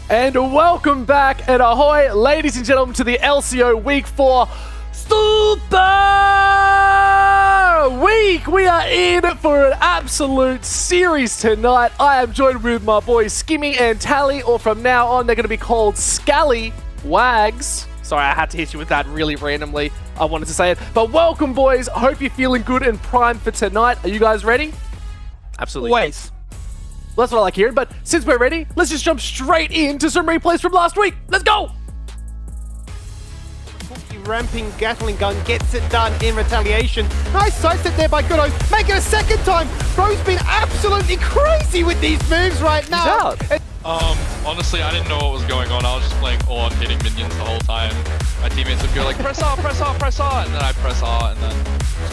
And welcome back and ahoy, ladies and gentlemen, to the LCO Week 4 Super Week. We are in for an absolute series tonight. I am joined with my boys Skimmy and Tally, or from now on, they're going to be called Scally Wags. Sorry, I had to hit you with that really randomly. I wanted to say it. But welcome, boys. I hope you're feeling good and primed for tonight. Are you guys ready? Absolutely. Always. Well, that's what I like hearing, but since we're ready, let's just jump straight into some replays from last week. Let's go! Ramping Gatling gun gets it done in retaliation. Nice sidestep there by Goodo. Make it a second time. Bro's been absolutely crazy with these moves right now. He's out. Honestly, I didn't know what was going on. I was just playing on, hitting minions the whole time. My teammates would go like, press R, press R, press R, and then I press R, and then...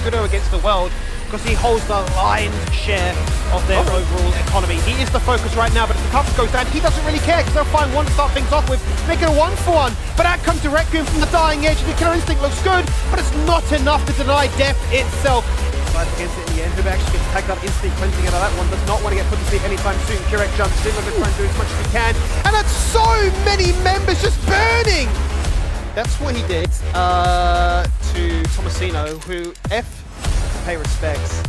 Goodo against the world, because he holds the lion's share of their overall economy. He is the focus right now, but if the cups goes down, he doesn't really care, because they'll find one to start things off with, make it a 1-for-1. But out comes Direct Goon from the dying edge, and the killer instinct looks good, but it's not enough to deny death itself. Fights against it in the end. Hub actually gets tagged up instantly, cleansing out of that one. Does not want to get put to sleep anytime soon. Kurek jumps in, we're trying to do as much as he can. And that's so many members just burning! That's what he did to Tomasino, who pay respects.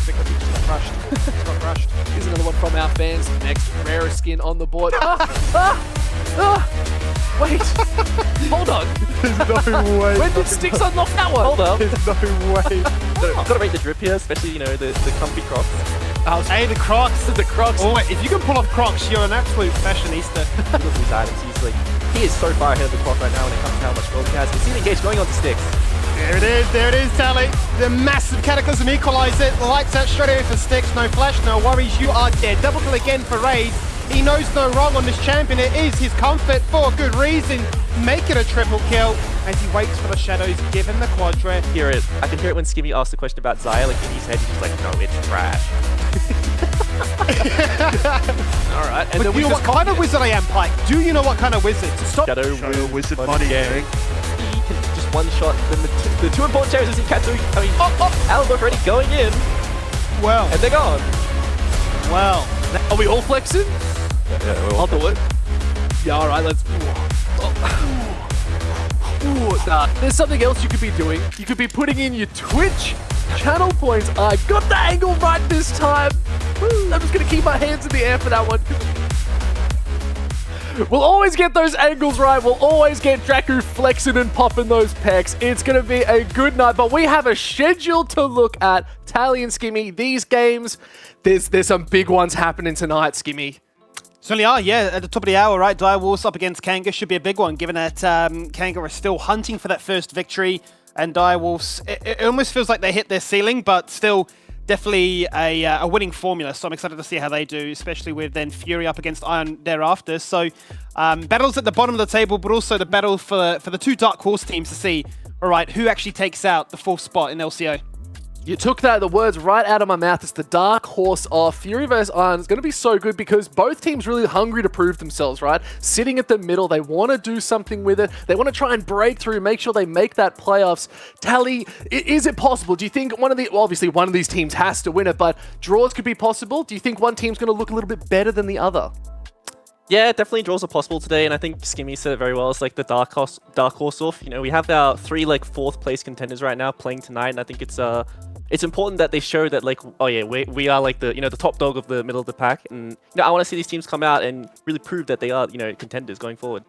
Because he just got crushed. Just got crushed. Here's another one from our fans. Next rare skin on the board. Wait, hold on. There's no way. When did Sticks unlock that one? Hold up. There's no way. Gotta rate the drip here, especially, you know, the comfy Crocs. Hey, the Crocs. The Crocs. Oh, wait, if you can pull off Crocs, you're an absolute fashionista. Look at these items. He is so far ahead of the clock right now when it comes to how much gold he has. We see the engage going on to Sticks. There it is, Tally. The massive Cataclysm equalizer. Lights out straight away for Sticks. No flash, no worries, you are dead. Double kill again for Raid. He knows no wrong on this champion. It is his comfort for good reason. Make it a triple kill as he waits for the shadows, given the quadra. Hear it. I can hear it when Skimmy asked the question about Zaya. Like in his head, he's just like, no, it's trash. All right. And But do you know what kind of wizard I am, Pike? Do you know what kind of wizard? Stop. Shadow Wizard money gang. He can just one shot. Then the two important characters in Katsu. I mean, Alba already going in. Well. And they're gone. Well. Are we all flexing? Yeah, I'll do it. Yeah, all right, let's... Nah, there's something else you could be doing. You could be putting in your Twitch channel points. I got the angle right this time. I'm just going to keep my hands in the air for that one. We'll always get those angles right. We'll always get Draku flexing and popping those pecs. It's going to be a good night, but we have a schedule to look at. Tally and Skimmy, these games, there's some big ones happening tonight, Skimmy. Certainly are, yeah. At the top of the hour, right? Direwolves up against Kanga should be a big one, given that Kanga are still hunting for that first victory. And Direwolves, it almost feels like they hit their ceiling, but still definitely a winning formula. So I'm excited to see how they do, especially with then Fury up against Iron thereafter. So battles at the bottom of the table, but also the battle for the two Dark Horse teams to see, all right, who actually takes out the fourth spot in LCO. You took the words right out of my mouth. It's the dark horse of Fury vs Iron. It's going to be so good because both teams really hungry to prove themselves, right? Sitting at the middle, they want to do something with it. They want to try and break through, make sure they make that playoffs. Tally, is it possible? Do you think obviously one of these teams has to win it, but draws could be possible? Do you think one team's going to look a little bit better than the other? Yeah, definitely draws are possible today, and I think Skimmy said it very well. It's like the dark horse off. You know, we have our three fourth place contenders right now playing tonight, and I think it's important that they show that oh yeah, we are like the top dog of the middle of the pack, and I want to see these teams come out and really prove that they are contenders going forward.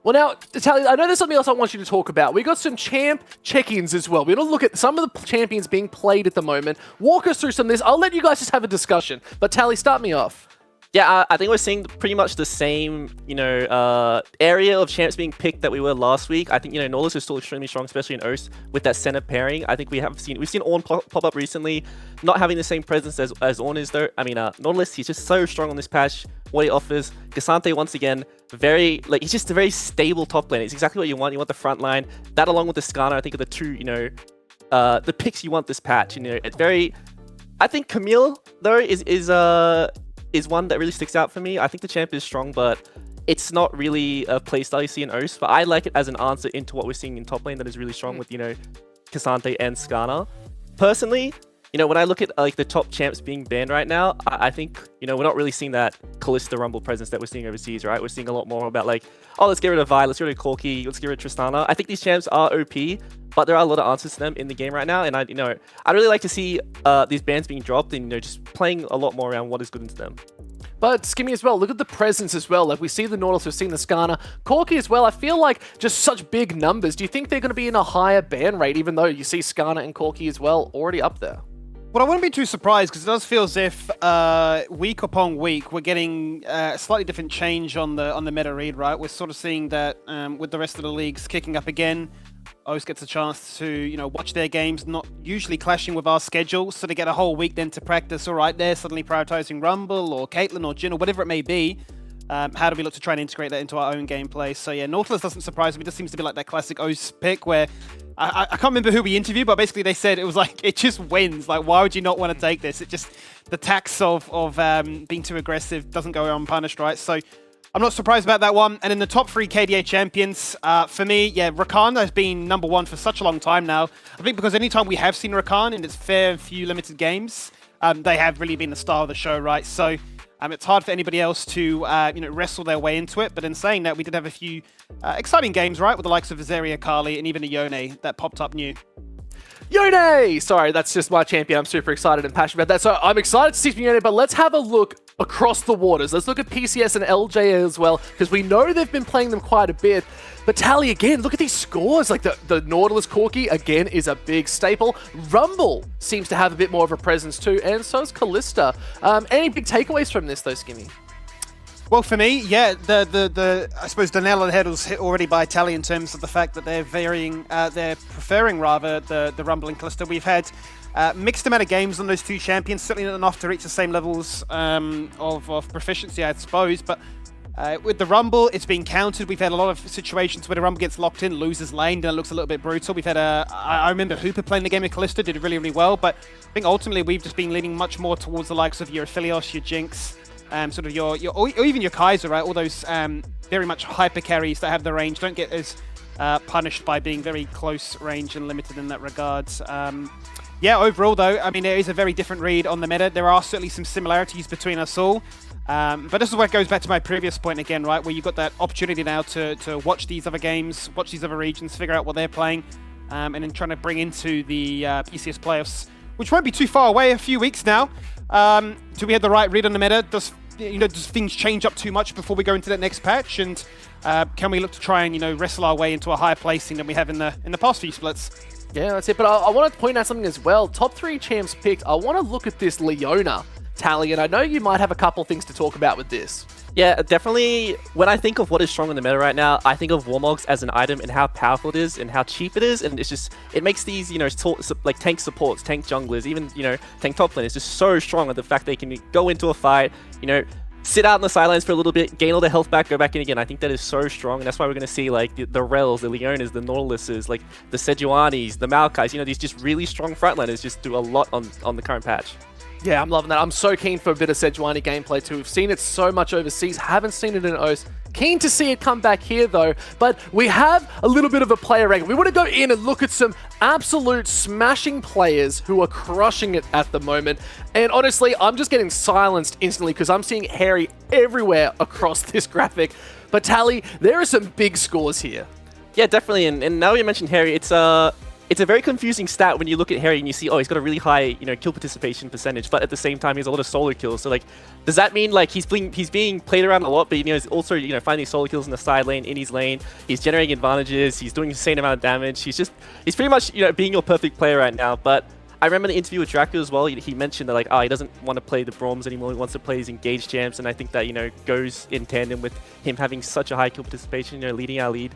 Well, now, Tally, I know there's something else I want you to talk about. We got some champ check-ins as well. We're going to look at some of the champions being played at the moment. Walk us through some of this. I'll let you guys just have a discussion, but Tally, start me off. Yeah, I think we're seeing pretty much the same, area of champs being picked that we were last week. I think, Nautilus is still extremely strong, especially in Oast with that center pairing. I think we've seen Ornn pop up recently, not having the same presence as Ornn is though. I mean, Nautilus, he's just so strong on this patch. What he offers, Cassante once again, he's just a very stable top lane. It's exactly what you want. You want the front line. That along with the Skarner, I think are the two, the picks you want this patch. It's very. I think Camille though is one that really sticks out for me. I think the champ is strong, but it's not really a playstyle you see in Oast. But I like it as an answer into what we're seeing in top lane that is really strong with, Cassante and Skarner. Personally, you know, when I look at like the top champs being banned right now, I think, you know, we're not really seeing that Kalista Rumble presence that we're seeing overseas, right? We're seeing a lot more about like, oh, let's get rid of Vi, let's get rid of Corki, let's get rid of Tristana. I think these champs are OP, but there are a lot of answers to them in the game right now, and I'd really like to see these bans being dropped and, you know, just playing a lot more around what is good into them. But Skimmy as well, look at the presence as well. Like we see the Nautilus, we've seen the Skarner. Corki as well, I feel like just such big numbers. Do you think they're going to be in a higher ban rate, even though you see Skarner and Corki as well already up there? Well, I wouldn't be too surprised because it does feel as if week upon week we're getting a slightly different change on the meta read, right? We're sort of seeing that with the rest of the leagues kicking up again, OS gets a chance to, you know, watch their games, not usually clashing with our schedule, so they get a whole week then to practice. All right, they're suddenly prioritizing Rumble or Caitlyn or Jhin or whatever it may be. How do we look to try and integrate that into our own gameplay? So yeah, Nautilus doesn't surprise me. It just seems to be like that classic OS pick where I can't remember who we interviewed, but basically they said it was like, it just wins. Like, why would you not want to take this? It just, the tax of being too aggressive doesn't go unpunished, right? So I'm not surprised about that one. And in the top 3 KDA champions, for me, yeah, Rakan has been #1 for such a long time now. I think because anytime we have seen Rakan in its fair few limited games, they have really been the star of the show, right? So it's hard for anybody else to you know, wrestle their way into it. But in saying that, we did have a few exciting games, right, with the likes of Azaria, Kali, and even a Yone that popped up new. Yone! Sorry, that's just my champion. I'm super excited and passionate about that. So I'm excited to see Yone, but let's have a look across the waters. Let's look at PCS and LJ as well, because we know they've been playing them quite a bit. But Tally, again, look at these scores. Like the Nautilus Corki, again, is a big staple. Rumble seems to have a bit more of a presence too, and so is Kalista. Any big takeaways from this, though, Skimmy? Well, for me, yeah, I suppose the nail on the head was hit already by Tally in terms of the fact that they're preferring rather the Rumble and Kalista. We've had mixed amount of games on those two champions, certainly not enough to reach the same levels of proficiency, I suppose, but with the Rumble, it's been countered. We've had a lot of situations where the Rumble gets locked in, loses lane, then it looks a little bit brutal. We've had I remember Hooper playing the game with Kalista, did really, really well, but I think ultimately we've just been leaning much more towards the likes of your Aphelios, your Jinx, sort of your or even your Kaiser, right? All those very much hyper carries that have the range don't get as punished by being very close range and limited in that regard. Yeah, overall though, I mean, there is a very different read on the meta. There are certainly some similarities between us all. But this is where it goes back to my previous point again, right? Where you've got that opportunity now to watch these other games, watch these other regions, figure out what they're playing, and then trying to bring into the PCS playoffs, which won't be too far away, a few weeks now. Do we have the right read on the meta? Does things change up too much before we go into that next patch? And can we look to try and, you know, wrestle our way into a higher placing than we have in the past few splits? Yeah, that's it. But I want to point out something as well. Top 3 champs picked. I want to look at this Leona Tally, and I know you might have a couple things to talk about with this. Yeah, definitely. When I think of what is strong in the meta right now, I think of Warmogs as an item and how powerful it is and how cheap it is. And it's just, it makes these, you know, like tank supports, tank junglers, even, you know, tank top lane. It's just so strong at the fact they can go into a fight, you know, sit out on the sidelines for a little bit, gain all their health back, go back in again. I think that is so strong, and that's why we're going to see like the Rels, the Leonas, the Nautiluses, like the Sejuanis, the Maokais, you know, these just really strong frontliners just do a lot on the current patch. Yeah, I'm loving that. I'm so keen for a bit of Sejuani gameplay too. We've seen it so much overseas, haven't seen it in OS. Keen to see it come back here though, but we have a little bit of a player rank. We want to go in and look at some absolute smashing players who are crushing it at the moment. And honestly, I'm just getting silenced instantly because I'm seeing Harry everywhere across this graphic. But Tally, there are some big scores here. Yeah, definitely. And now you mentioned Harry, it's a very confusing stat when you look at Harry and you see, oh, he's got a really high, you know, kill participation percentage, but at the same time, he has a lot of solo kills. So, like, does that mean, like, he's being played around a lot, but, you know, he's also, you know, finding solo kills in the side lane, in his lane, he's generating advantages, he's doing the same amount of damage, he's pretty much, you know, being your perfect player right now. But I remember the interview with Draco as well, he mentioned that, like, oh, he doesn't want to play the Broms anymore, he wants to play his engaged champs, and I think that, you know, goes in tandem with him having such a high kill participation, you know, leading our lead.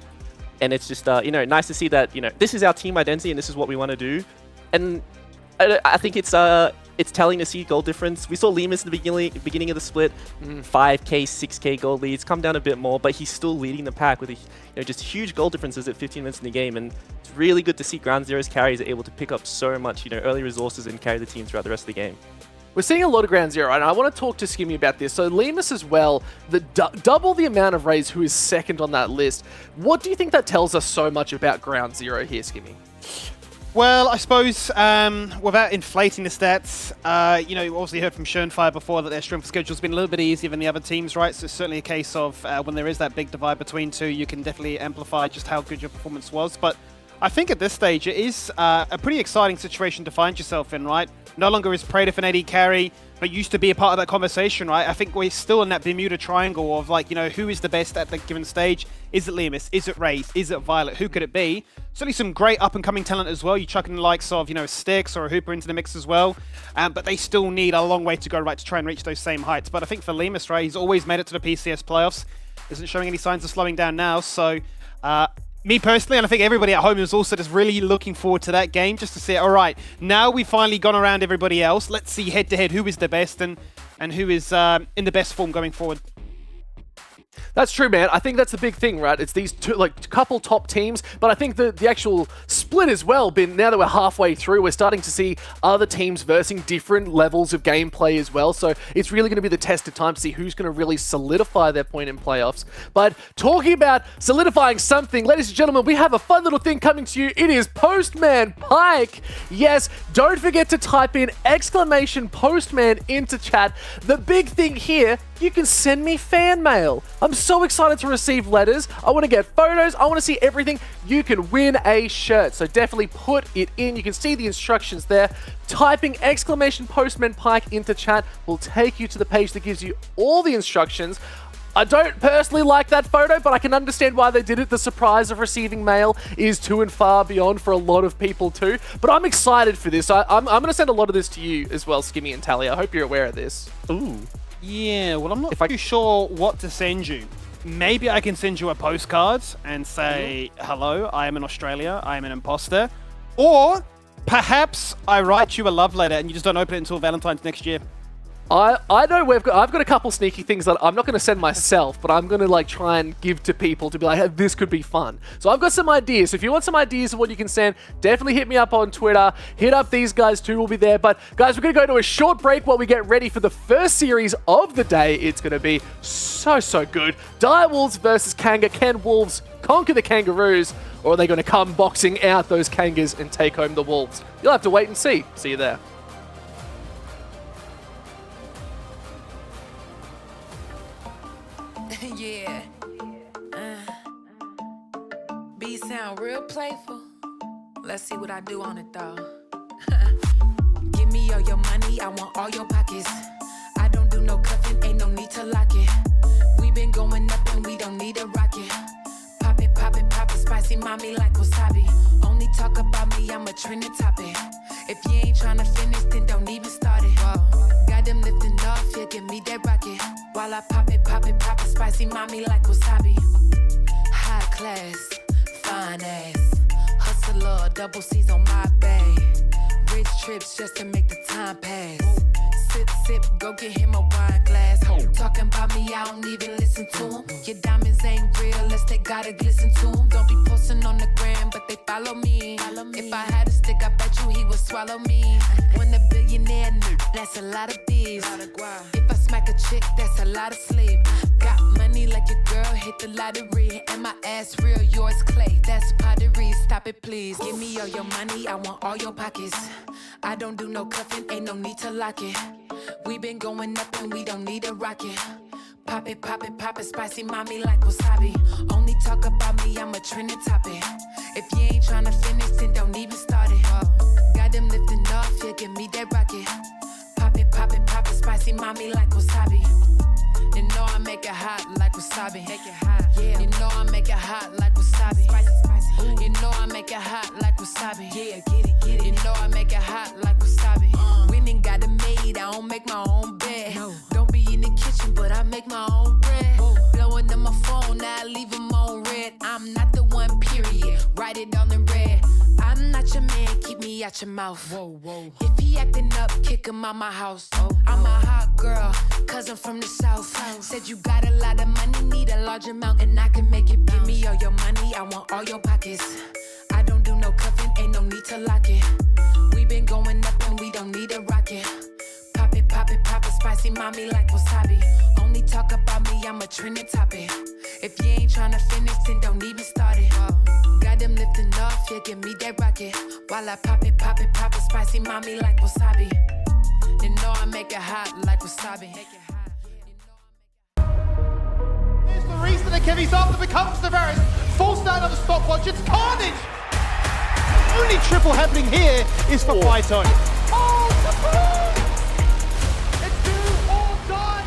And it's just, you know, nice to see that, you know, this is our team identity and this is what we want to do. And I think it's telling to see goal difference. We saw Lemus in the beginning of the split, 5k, 6k gold leads, come down a bit more, but he's still leading the pack with, you know, just huge goal differences at 15 minutes in the game. And it's really good to see Ground Zero's carries are able to pick up so much, you know, early resources and carry the team throughout the rest of the game. We're seeing a lot of Ground Zero, and I want to talk to Skimmy about this. So Lemus as well, double the amount of Rays who is second on that list. What do you think that tells us so much about Ground Zero here, Skimmy? Well, I suppose without inflating the stats, you know, you obviously heard from Schönfire before that their strength schedule's been a little bit easier than the other teams, right? So it's certainly a case of when there is that big divide between two, you can definitely amplify just how good your performance was. But I think at this stage it is a pretty exciting situation to find yourself in, right? No longer is Praetor an AD carry, but used to be a part of that conversation, right? I think we're still in that Bermuda Triangle of like, you know, who is the best at the given stage? Is it Lemus? Is it Raze? Is it Violet? Who could it be? Certainly some great up-and-coming talent as well. You chuck in the likes of, you know, Styx or a Hooper into the mix as well. But they still need a long way to go, right, to try and reach those same heights. But I think for Lemus, right, he's always made it to the PCS playoffs. Isn't showing any signs of slowing down now. So, me personally, and I think everybody at home is also just really looking forward to that game, just to see, all right, now we've finally gone around everybody else. Let's see head-to-head who is the best and who is in the best form going forward. That's true, man. I think that's the big thing, right? It's these two, like, couple top teams, but I think the actual split as well, now that we're halfway through, we're starting to see other teams versing different levels of gameplay as well, so it's really going to be the test of time to see who's going to really solidify their point in playoffs. But talking about solidifying something, ladies and gentlemen, we have a fun little thing coming to you. It is Postman Pike. Yes, don't forget to type in !Postman into chat. The big thing here, you can send me fan mail. I'm so excited to receive letters. I want to get photos. I want to see everything. You can win a shirt. So definitely put it in. You can see the instructions there. Typing !Postman Pike into chat will take you to the page that gives you all the instructions. I don't personally like that photo, but I can understand why they did it. The surprise of receiving mail is too and far beyond for a lot of people too. But I'm excited for this. I'm going to send a lot of this to you as well, Skimmy and Tally. I hope you're aware of this. Ooh. Yeah, well, I'm not too sure what to send you. Maybe I can send you a postcard and say, hello, I am in Australia, I am an imposter. Or perhaps I write you a love letter and you just don't open it until Valentine's next year. I know I've got a couple sneaky things that I'm not going to send myself, but I'm going to like try and give to people to be like, hey, this could be fun. So I've got some ideas. So if you want some ideas of what you can send, definitely hit me up on Twitter. Hit up these guys too, we'll be there. But guys, we're going to go to a short break while we get ready for the first series of the day. It's going to be so good. Direwolves versus Kanga. Can Wolves conquer the Kangaroos, or are they going to come boxing out those Kangas and take home the Wolves? You'll have to wait and see. See you there. Yeah. B sound real playful. Let's see what I do on it though. Give me all your money, I want all your pockets. I don't do no cuffing, ain't no need to lock it. We been going up and we don't need a rocket. Pop it, spicy mommy like wasabi. Only talk about me, I'm a trending topic. If you ain't tryna finish, then don't even start it. Whoa. Got them lifting off, yeah, give me that rocket. While I pop it, spicy mommy like wasabi. High class, fine ass. Hustler, double C's on my bag. Rich trips just to make the time pass. Sip, go get him a wine glass. Talking about me, I don't even listen to him. Your diamonds ain't real, unless they gotta glisten to him. Don't be posting on the gram, but they follow me. If I had a stick, I bet you he would swallow me. When a billionaire, that's a lot of bees. If I smack a chick, that's a lot of sleep. Got money like your girl, hit the lottery. And my ass real, yours clay, that's pottery. Stop it, please. Give me all your money, I want all your pockets. I don't do no cuffing, ain't no need to lock it. We been going up and we don't need a rocket. Pop it, spicy mommy like wasabi. Only talk about me, I'm a trending topic. If you ain't tryna finish, then don't even start it. Got them lifting off, yeah, give me that rocket. Pop it, spicy mommy like wasabi. You know I make it hot like wasabi. Make it hot, yeah. You know I make it hot like wasabi. Spicy. You know I make it hot like wasabi. Yeah, get it. You know I make it hot like wasabi. Winning got it made, I don't make my own bed. No. Don't be in the kitchen, but I make my own bread. Whoa. Blowing on my phone, now I leave him on red. I'm not the one, period. Write it on the red. I'm not your man, keep me out your mouth. Whoa. If he acting up, kick him out my house. I'm a hot girl, cousin from the south. Said you got a lot of money, need a large amount, and I can make it bounce. Give me all your money, I want all your pockets. I don't do no cuffing, ain't no need to lock it. We been going up and we don't need a rocket. Pop it, spicy mommy like wasabi. Only talk about me, I'm a trending topic. If you ain't tryna finish, then don't even start it. Got them lifting off, yeah, give me that rocket. While I pop it, spicy mommy like wasabi. You know I make it hot like wasabi. Here's the reason that Kevy's after becomes Tavares. Forced out of the stopwatch, it's carnage! Only triple happening here is for Phyto. Oh, it's do or die!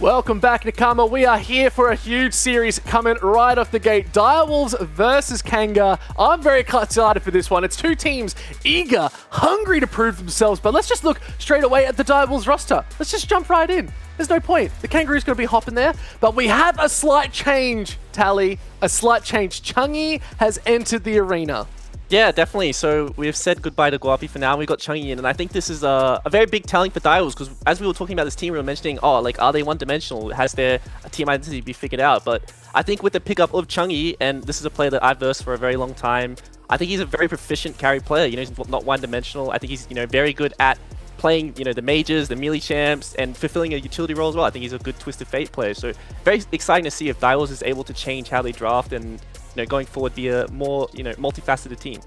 Welcome back, Nakama. We are here for a huge series coming right off the gate. Direwolves versus Kanga. I'm very excited for this one. It's two teams eager, hungry to prove themselves, but let's just look straight away at the Direwolves roster. Let's just jump right in. There's no point. The Kangaroo's going to be hopping there, but we have a slight change, Tally. A slight change. Chungi has entered the arena. Yeah, definitely. So we've said goodbye to Guapi for now. We've got Chungi in, and I think this is a very big telling for Direwolves, because as we were talking about this team, we were mentioning, oh, like, are they one-dimensional? Has their team identity be figured out? But I think with the pickup of Chungi, and this is a player that I've versed for a very long time, I think he's a very proficient carry player. You know, he's not one-dimensional. I think he's, you know, very good at playing, you know, the mages, the melee champs, and fulfilling a utility role as well. I think he's a good Twisted Fate player. So very exciting to see if Direwolves is able to change how they draft and, you know, going forward be a more, you know, multifaceted team.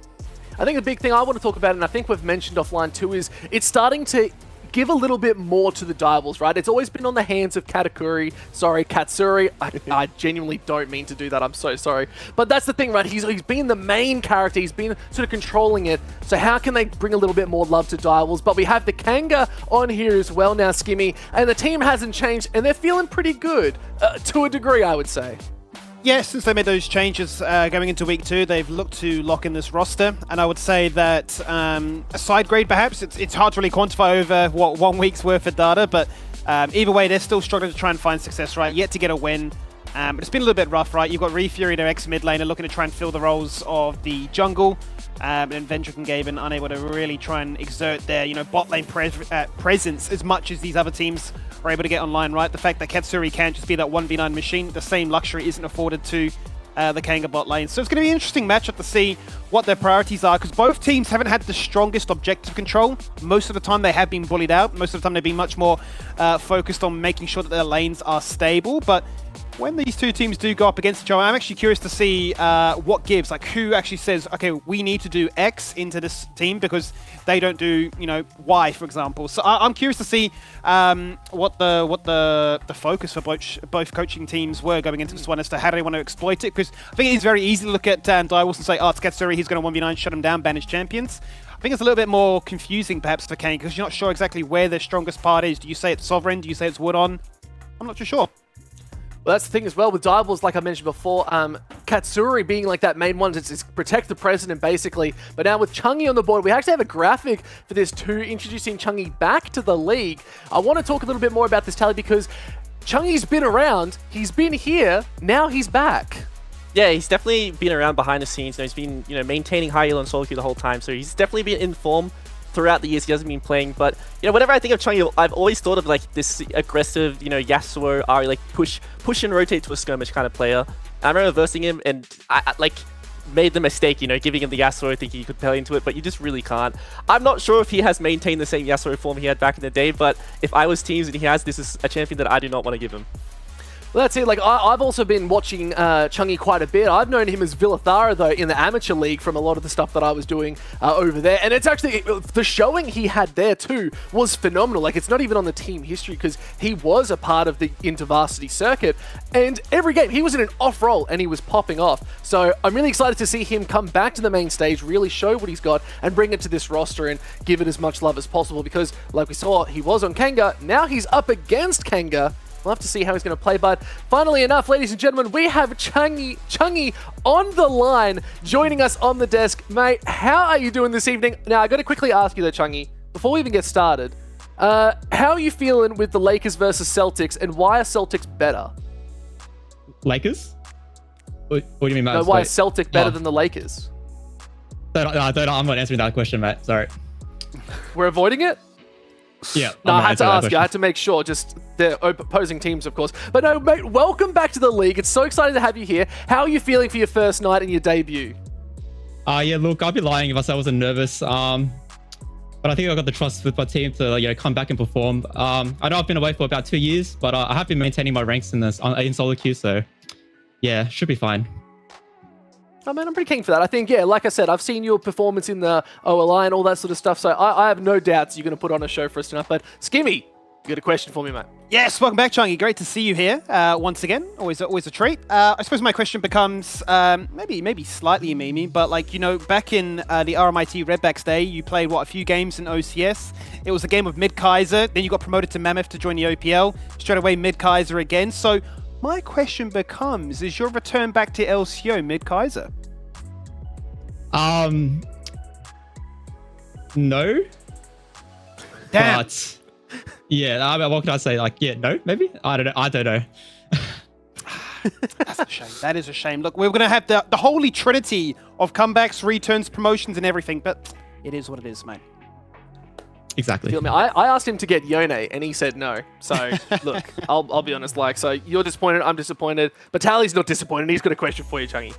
I think the big thing I want to talk about, and I think we've mentioned offline too, is it's starting to give a little bit more to the Direwolves, right? It's always been on the hands of Katsuri. I genuinely don't mean to do that. I'm so sorry. But that's the thing, right? He's been the main character. He's been sort of controlling it. So how can they bring a little bit more love to Direwolves? But we have the Kanga on here as well now, Skimmy. And the team hasn't changed, and they're feeling pretty good. To a degree, I would say. Yes, since they made those changes going into week 2, they've looked to lock in this roster, and I would say that a side grade perhaps, it's hard to really quantify over what 1 week's worth of data, but either way, they're still struggling to try and find success, right? Yet to get a win. It's been a little bit rough, right? You've got Refury, their ex-mid laner, looking to try and fill the roles of the jungle, and Vendrick and Gaben unable to really try and exert their, you know, bot lane presence as much as these other teams are able to get online, right? The fact that Katsuri can't just be that 1v9 machine, the same luxury isn't afforded to the Kanga bot lane. So it's going to be an interesting matchup to see what their priorities are, because both teams haven't had the strongest objective control. Most of the time they have been bullied out. Most of the time they've been much more focused on making sure that their lanes are stable. But when these two teams do go up against each other, I'm actually curious to see what gives, like who actually says, okay, we need to do X into this team because they don't do, you know, Y, for example. So I'm curious to see what the focus for both coaching teams were going into this one as to how do they want to exploit it, because I think it is very easy to look at Direwolves and say, oh, it's Katsuri, he's going to 1v9, shut him down, ban his champions. I think it's a little bit more confusing perhaps for Kane, because you're not sure exactly where their strongest part is. Do you say it's Sovereign? Do you say it's Wood On? I'm not too sure. Well, that's the thing as well with Direwolves, like I mentioned before, Katsuri being like that main one, it's protect the president basically. But now with Chungi on the board, we actually have a graphic for this too, introducing Chungi back to the league. I want to talk a little bit more about this, Tally, because Chungi's been around, he's been here, now he's back. Yeah, he's definitely been around behind the scenes. You know, he's been, you know, maintaining high elo and solo queue the whole time, so he's definitely been in form throughout the years he hasn't been playing. But, you know, whenever I think of Chungi, I've always thought of like this aggressive, you know, Yasuo, Ahri, like push and rotate to a skirmish kind of player. I remember versing him and I like made the mistake, you know, giving him the Yasuo, thinking he could play into it, but you just really can't. I'm not sure if he has maintained the same Yasuo form he had back in the day, but if I was teams and he has, this is a champion that I do not want to give him. Well, that's it. Like, I've also been watching Chungi quite a bit. I've known him as Villathara, though, in the amateur league from a lot of the stuff that I was doing over there. And it's actually, the showing he had there, too, was phenomenal. Like, it's not even on the team history because he was a part of the InterVarsity circuit. And every game, he was in an off role and he was popping off. So I'm really excited to see him come back to the main stage, really show what he's got and bring it to this roster and give it as much love as possible. Because, like we saw, he was on Kanga. Now he's up against Kanga. We'll have to see how he's going to play, but funnily enough, ladies and gentlemen, we have Chungi on the line, joining us on the desk. Mate, how are you doing this evening? Now, I got to quickly ask you though, Chungi, before we even get started, how are you feeling with the Lakers versus Celtics, and why are Celtics better? Lakers? What do you mean, Matt? No, why is Celtic better than the Lakers? I'm not answering that question, Matt. Sorry. We're avoiding it? Yeah. No, I had to ask you. I had to make sure. Just the opposing teams, of course. But no, mate, welcome back to the league. It's so exciting to have you here. How are you feeling for your first night and your debut? Yeah, look, I'd be lying if I said I wasn't nervous. but I think I got the trust with my team to come back and perform. I know I've been away for about 2 years, but I have been maintaining my ranks in solo queue, so yeah, should be fine. Oh man, I'm pretty keen for that. I think, yeah, like I said, I've seen your performance in the OLI and all that sort of stuff, so I have no doubts you're going to put on a show for us tonight. But Skimmy, you got a question for me, mate? Yes, welcome back, Changi. Great to see you here once again. Always a treat. I suppose my question becomes maybe slightly memey, but back in the RMIT Redbacks day, you played a few games in OCS. It was a game with Mid Kaiser. Then you got promoted to Mammoth to join the OPL. Straight away, Mid Kaiser again. So my question becomes: is your return back to LCO Mid Kaiser? No. Damn. But yeah, what can I say? No, maybe? I don't know. That's a shame. That is a shame. Look, we're going to have the holy trinity of comebacks, returns, promotions, and everything, but it is what it is, mate. Exactly. Feel me? I asked him to get Yone, and he said no. So, look, I'll be honest. So you're disappointed, I'm disappointed, but Tally's not disappointed. He's got a question for you, Changi.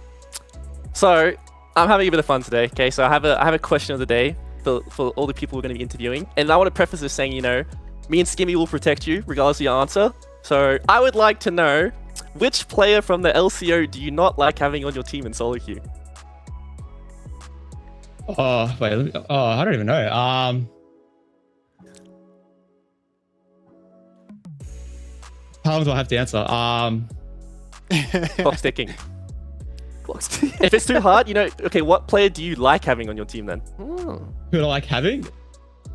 So I'm having a bit of fun today. Okay, so I have a question of the day for all the people we're going to be interviewing, and I want to preface this saying, me and Skimmy will protect you regardless of your answer. So I would like to know, which player from the LCO do you not like having on your team in solo queue? Oh wait, I don't even know. How long do I have to answer? Clock's ticking. If it's too hard, okay, what player do you like having on your team then? Who do I like having?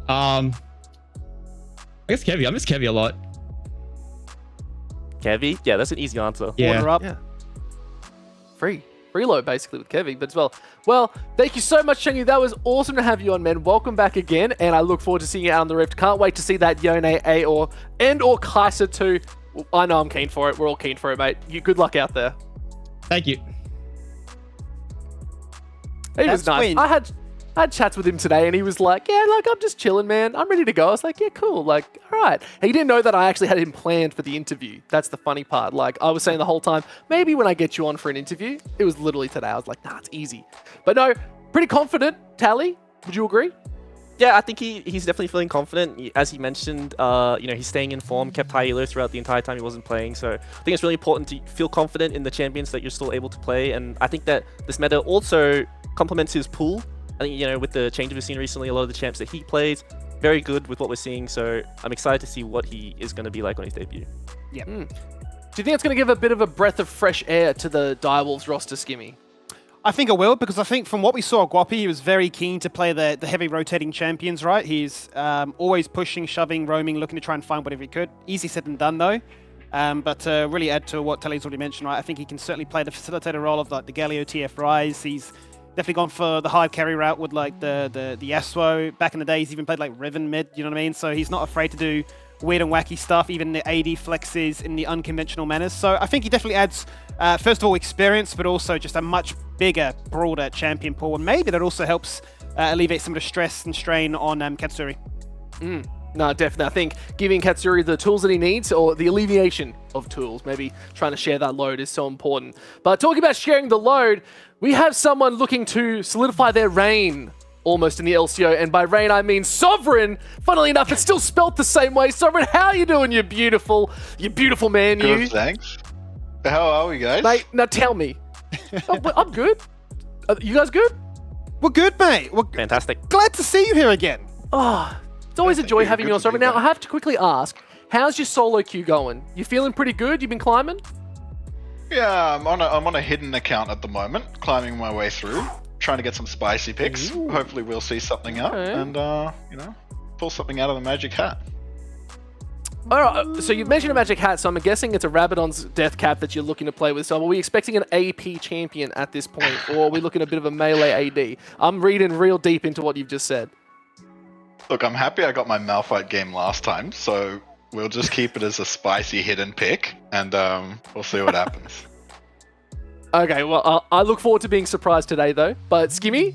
I guess Kevy. I miss Kevy a lot. Kevy? Yeah, that's an easy answer. Yeah. Order up. Yeah. Freeload basically with Kevy, but as well, thank you so much, Changi. That was awesome to have you on, man. Welcome back again, and I look forward to seeing you out on the Rift. Can't wait to see that Yone A or Kaiser 2. I know I'm keen for it. We're all keen for it, mate. Good luck out there. Thank you. He was nice. I had chats with him today, and he was like, yeah, I'm just chilling, man. I'm ready to go. I was like, yeah, cool. All right. He didn't know that I actually had him planned for the interview. That's the funny part. I was saying the whole time, maybe when I get you on for an interview. It was literally today. I was like, nah, it's easy. But no, pretty confident. Tally, would you agree? Yeah, I think he's definitely feeling confident. As he mentioned, he's staying in form, kept high elo throughout the entire time he wasn't playing. So I think it's really important to feel confident in the champions that you're still able to play. And I think that this meta also complements his pool. I think, with the change we've seen recently, a lot of the champs that he plays, very good with what we're seeing. So I'm excited to see what he is going to be like on his debut. Yeah. Do you think it's going to give a bit of a breath of fresh air to the Direwolves roster, Skimmy? I think it will, because I think from what we saw, Guapi, he was very keen to play the heavy rotating champions, right? He's always pushing, shoving, roaming, looking to try and find whatever he could. Easy said than done, though. But really add to what Tally's already mentioned, right? I think he can certainly play the facilitator role of the Galio TF Rise. He's definitely gone for the hard carry route with the Yasuo. Back in the day, he's even played Riven mid, you know what I mean? So he's not afraid to do weird and wacky stuff, even the AD flexes in the unconventional manners. So I think he definitely adds, first of all, experience, but also just a much bigger, broader champion pool. And maybe that also helps alleviate some of the stress and strain on Katsuri. No, definitely. I think giving Katsuri the tools that he needs, or the alleviation of tools, maybe trying to share that load is so important. But talking about sharing the load, we have someone looking to solidify their reign almost in the LCO, and by reign I mean Sovereign. Funnily enough, it's still spelt the same way. Sovereign, how are you doing, you beautiful man? Good, you. thanks. How are we, guys? Mate, now tell me. I'm good. You guys good? We're good, mate. We're Fantastic. glad to see you here again. Oh, it's always a joy having you on, Sovereign. Now, I have to quickly ask, how's your solo queue going? You feeling pretty good? You've been climbing? Yeah, I'm on a hidden account at the moment, climbing my way through, trying to get some spicy picks. Ooh. Hopefully we'll see something out and, pull something out of the magic hat. All right, so you mentioned a magic hat, so I'm guessing it's a Rabadon's death cap that you're looking to play with. So are we expecting an AP champion at this point, or are we looking at a bit of a melee AD? I'm reading real deep into what you've just said. Look, I'm happy I got my Malphite game last time, so we'll just keep it as a spicy hidden pick, and we'll see what happens. Okay, well, I look forward to being surprised today, though. But Skimmy?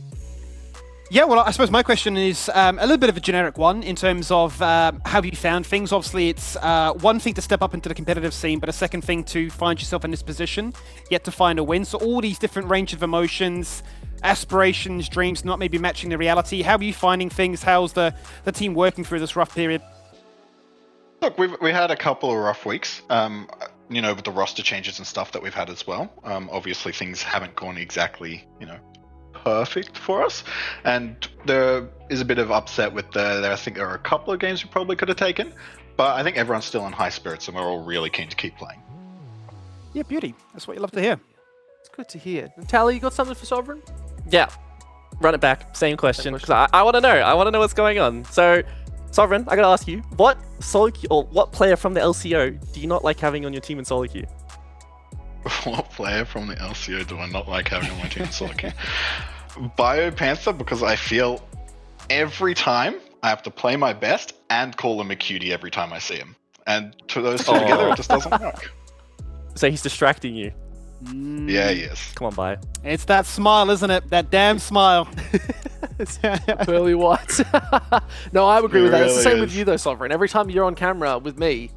Yeah, well, I suppose my question is a little bit of a generic one in terms of how have you found things. Obviously, it's one thing to step up into the competitive scene, but a second thing to find yourself in this position, yet to find a win. So all these different range of emotions, aspirations, dreams not maybe matching the reality. How are you finding things? How's the team working through this rough period? Look, we had a couple of rough weeks, with the roster changes and stuff that we've had as well. Obviously, things haven't gone exactly, perfect for us, and there is a bit of upset with I think there are a couple of games we probably could have taken, but I think everyone's still in high spirits, and we're all really keen to keep playing. Yeah, beauty. That's what you love to hear. It's good to hear. Natalia, you got something for Sovereign? Yeah, run it back. Same question. Because I want to know. I want to know what's going on. So, Sovereign, I gotta ask you, what solo queue, or what player from the LCO do you not like having on your team in solo queue? What player from the LCO do I not like having on my team in solo queue? Biopanther, because I feel every time I have to play my best and call him a cutie every time I see him. And to those two together, it just doesn't work. So he's distracting you. Yeah, he is. Come on, Bio. It's that smile, isn't it? That damn smile. Pearly white. No, I agree with that. It's the really same with you though, Sovereign. Every time you're on camera with me,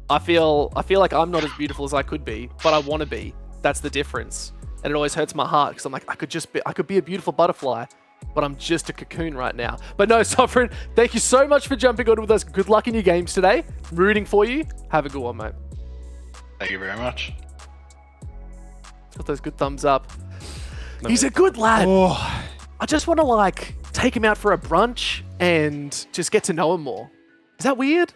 I feel like I'm not as beautiful as I could be, but I want to be. That's the difference. And it always hurts my heart because I'm like, I could be a beautiful butterfly, but I'm just a cocoon right now. But no, Sovereign, thank you so much for jumping on with us. Good luck in your games today. Rooting for you. Have a good one, mate. Thank you very much. Got those good thumbs up. He's a good lad. Oh. I just want to take him out for a brunch and just get to know him more. Is that weird?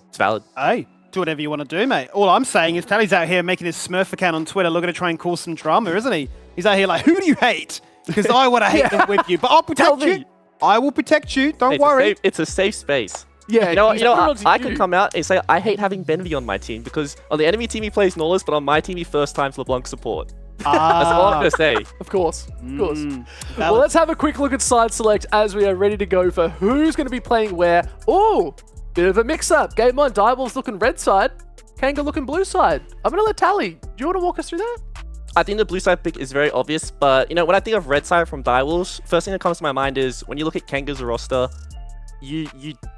It's valid. Hey, do whatever you want to do, mate. All I'm saying is Tally's out here making his Smurf account on Twitter, looking to try and cause some drama, isn't he? He's out here like, who do you hate? Because I want to hate them with you, but I'll protect you. I will protect you. Don't worry. It's a safe space. Yeah, You know, I can come out and say I hate having Benvy on my team because on the enemy team he plays Norlis, but on my team he first times LeBlanc support. That's all I'm going to say. Of course. Well, let's have a quick look at side select as we are ready to go for who's going to be playing where. Oh, bit of a mix-up. Game on, Dieball's looking red side, Kanga looking blue side. I'm going to let Tally. Do you want to walk us through that? I think the blue side pick is very obvious, but when I think of red side from Direwolves, first thing that comes to my mind is when you look at Kanga's roster, you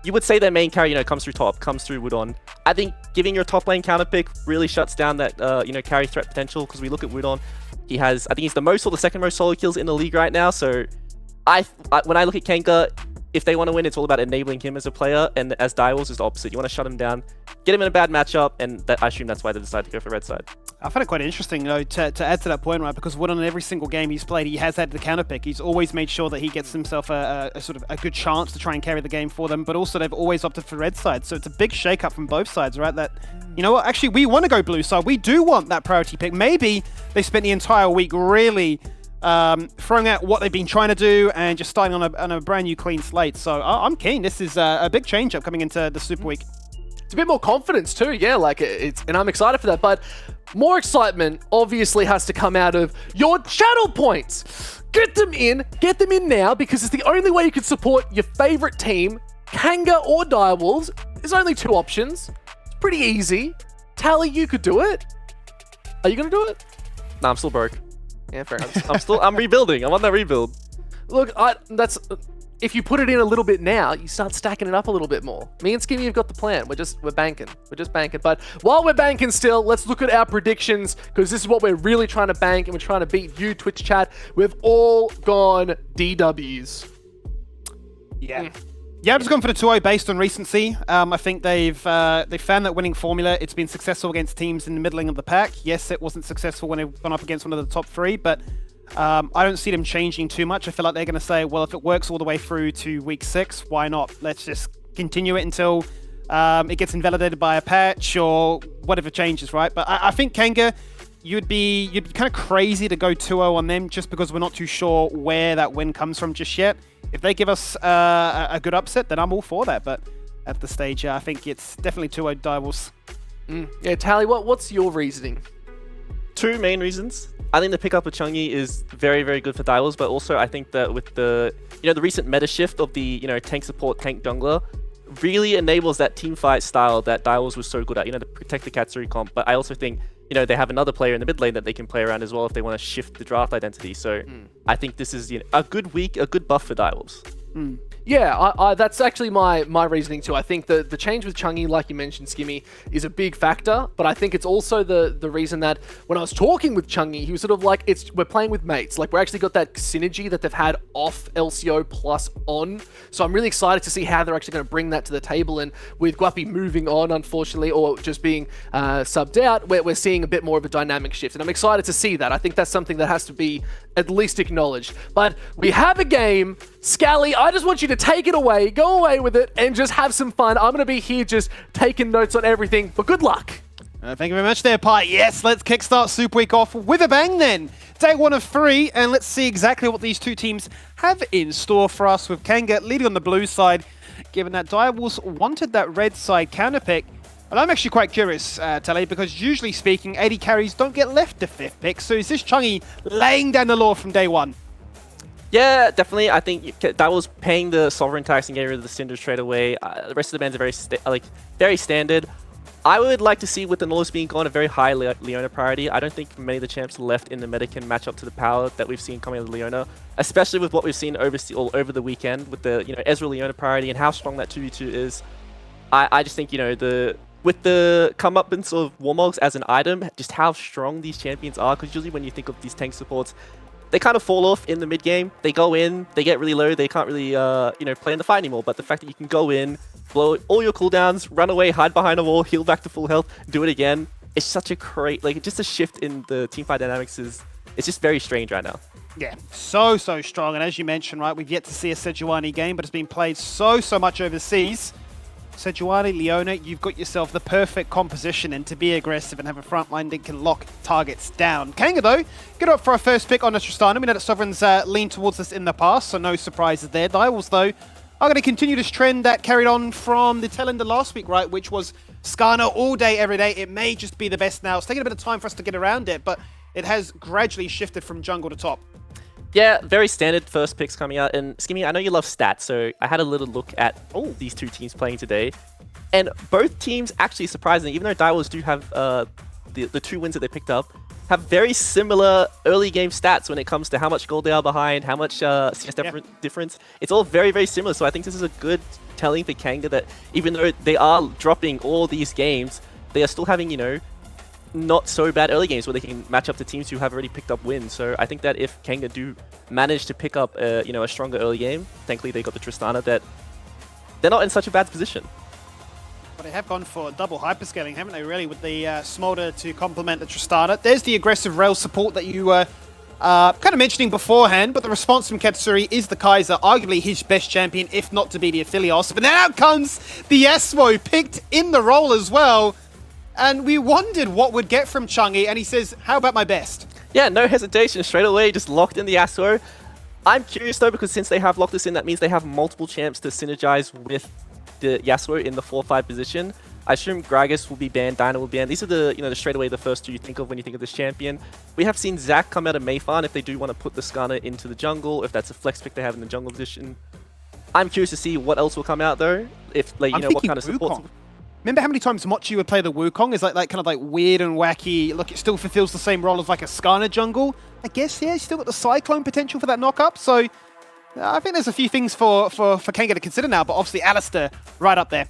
would say their main carry, comes through top, comes through Woodon. I think giving your top lane counter pick really shuts down that, carry threat potential because we look at Woodon. I think he's the most or the second most solo kills in the league right now. So when I look at Kanga, if they want to win, it's all about enabling him as a player, and as Direwolves is the opposite. You want to shut him down, get him in a bad matchup, and I assume that's why they decided to go for red side. I find it quite interesting, to add to that point, right? Because Woodon in every single game he's played, he has had the counter pick. He's always made sure that he gets himself a sort of a good chance to try and carry the game for them, but also they've always opted for red side. So it's a big shake-up from both sides, right? That, you know what, actually we want to go blue side. We do want that priority pick. Maybe they spent the entire week really throwing out what they've been trying to do and just starting on a brand new clean slate. So I'm keen. This is a big change-up coming into the Super Week. It's a bit more confidence too, yeah, and I'm excited for that, but more excitement obviously has to come out of your channel points. Get them in now, because it's the only way you can support your favorite team, Kanga or Direwolves. There's only two options. It's pretty easy. Tally, you could do it. Are you gonna do it? Nah, I'm still broke. Yeah, fair enough. I'm rebuilding. I'm on that rebuild. Look, if you put it in a little bit now, you start stacking it up a little bit more. Me and Skimmy have got the plan. We're banking. We're just banking. But while we're banking still, let's look at our predictions, because this is what we're really trying to bank, and we're trying to beat you, Twitch chat. We've all gone DWs. Yeah. Yeah, I've just gone for the 2-0 based on recency. I think they've found that winning formula. It's been successful against teams in the middling of the pack. Yes, it wasn't successful when they've gone up against one of the top three, but I don't see them changing too much. I feel like they're going to say, well, if it works all the way through to week 6, why not? Let's just continue it until it gets invalidated by a patch or whatever changes, right? But I think Kanga, you'd be kind of crazy to go 2-0 on them just because we're not too sure where that win comes from just yet. If they give us a good upset, then I'm all for that. But at the stage, I think it's definitely 2-0 Direwolves. Yeah, Tally, what's your reasoning? Two main reasons. I think the pickup of Chungi is very, very good for Direwolves, but also I think that with the the recent meta shift of the tank support, tank jungler, really enables that team fight style that Direwolves was so good at, to protect the Katsuri comp. But I also think they have another player in the mid lane that they can play around as well if they want to shift the draft identity. So I think this is a good week, a good buff for Direwolves. Yeah, that's actually my reasoning too. I think the change with Chungi, like you mentioned, Skimmy, is a big factor. But I think it's also the reason that when I was talking with Chungi, he was sort of like, we're playing with mates. Like, we're actually got that synergy that they've had off LCO plus on. So I'm really excited to see how they're actually going to bring that to the table. And with Guapi moving on, unfortunately, or just being subbed out, we're seeing a bit more of a dynamic shift. And I'm excited to see that. I think that's something that has to be at least acknowledged. But we have a game. Scally, I just want you to take it away, go away with it, and just have some fun. I'm going to be here just taking notes on everything, but good luck. Thank you very much there, Pi. Yes, let's kickstart Super Week off with a bang then. Day 1 of 3, and let's see exactly what these two teams have in store for us, with Kanga leading on the blue side, given that Direwolves wanted that red side counter pick. And I'm actually quite curious, Tele, because usually speaking, AD carries don't get left the 5th pick, so is this Chungi laying down the law from day 1? Yeah, definitely. I think that was paying the Sovereign tax and getting rid of the Cinder straight away. The rest of the bands are very standard. I would like to see, with the Nautilus being gone, a very high Leona priority. I don't think many of the champs left in the meta can match up to the power that we've seen coming out of Leona, especially with what we've seen all over the weekend with the Ezreal Leona priority and how strong that 2v2 is. I just think with the comeuppance of Warmogs as an item, just how strong these champions are. Because usually when you think of these tank supports, they kind of fall off in the mid game. They go in, they get really low, they can't really play in the fight anymore. But the fact that you can go in, blow all your cooldowns, run away, hide behind a wall, heal back to full health, do it again, it's such a great, just a shift in the teamfight dynamics it's just very strange right now. Yeah, so strong. And as you mentioned, right, we've yet to see a Sejuani game, but it's been played so much overseas. Sejuani, Leona, you've got yourself the perfect composition and to be aggressive and have a frontline that can lock targets down. Kanga, though, get up for our first pick on the Tristana. We know that Sovereign's leaned towards this in the past, so no surprises there. Direwolves, though, are going to continue this trend that carried on from the tail end of last week, right, which was Skarner all day, every day. It may just be the best now. It's taking a bit of time for us to get around it, but it has gradually shifted from jungle to top. Yeah, very standard first picks coming out. And Skimmy, I know you love stats, so I had a little look at these two teams playing today. And both teams, actually surprisingly, even though Direwolves do have the 2 wins that they picked up, have very similar early game stats when it comes to how much gold they are behind, how much CS difference. It's all very, very similar. So I think this is a good telling for Kanga that even though they are dropping all these games, they are still having, not so bad early games where they can match up to teams who have already picked up wins. So I think that if Kanga do manage to pick up a stronger early game, thankfully they got the Tristana, that they're not in such a bad position. But they have gone for double hyperscaling, haven't they, really, with the Smolder to complement the Tristana. There's the aggressive rail support that you were kind of mentioning beforehand, but the response from Katsuri is the Kaiser, arguably his best champion, if not to be the Aphelios. But then out comes the Yasuo, picked in the role as well. And we wondered what would get from Chungi, and he says, how about my best? Yeah, no hesitation, straight away, just locked in the Yasuo. I'm curious though, because since they have locked this in, that means they have multiple champs to synergize with the Yasuo in the 4-5 position. I assume Gragas will be banned, Dyna will be banned. These are the straight away the first two you think of when you think of this champion. We have seen Zac come out of Mayfarn if they do want to put the Skarner into the jungle, if that's a flex pick they have in the jungle position. I'm curious to see what else will come out though, if what kind of support. Remember how many times Mochi would play the Wukong? Is like kind of like weird and wacky. Look, it still fulfills the same role as like a Skarner jungle. I guess, yeah, he's still got the Cyclone potential for that knock-up. So I think there's a few things for Kanga to consider now, but obviously Alistair right up there.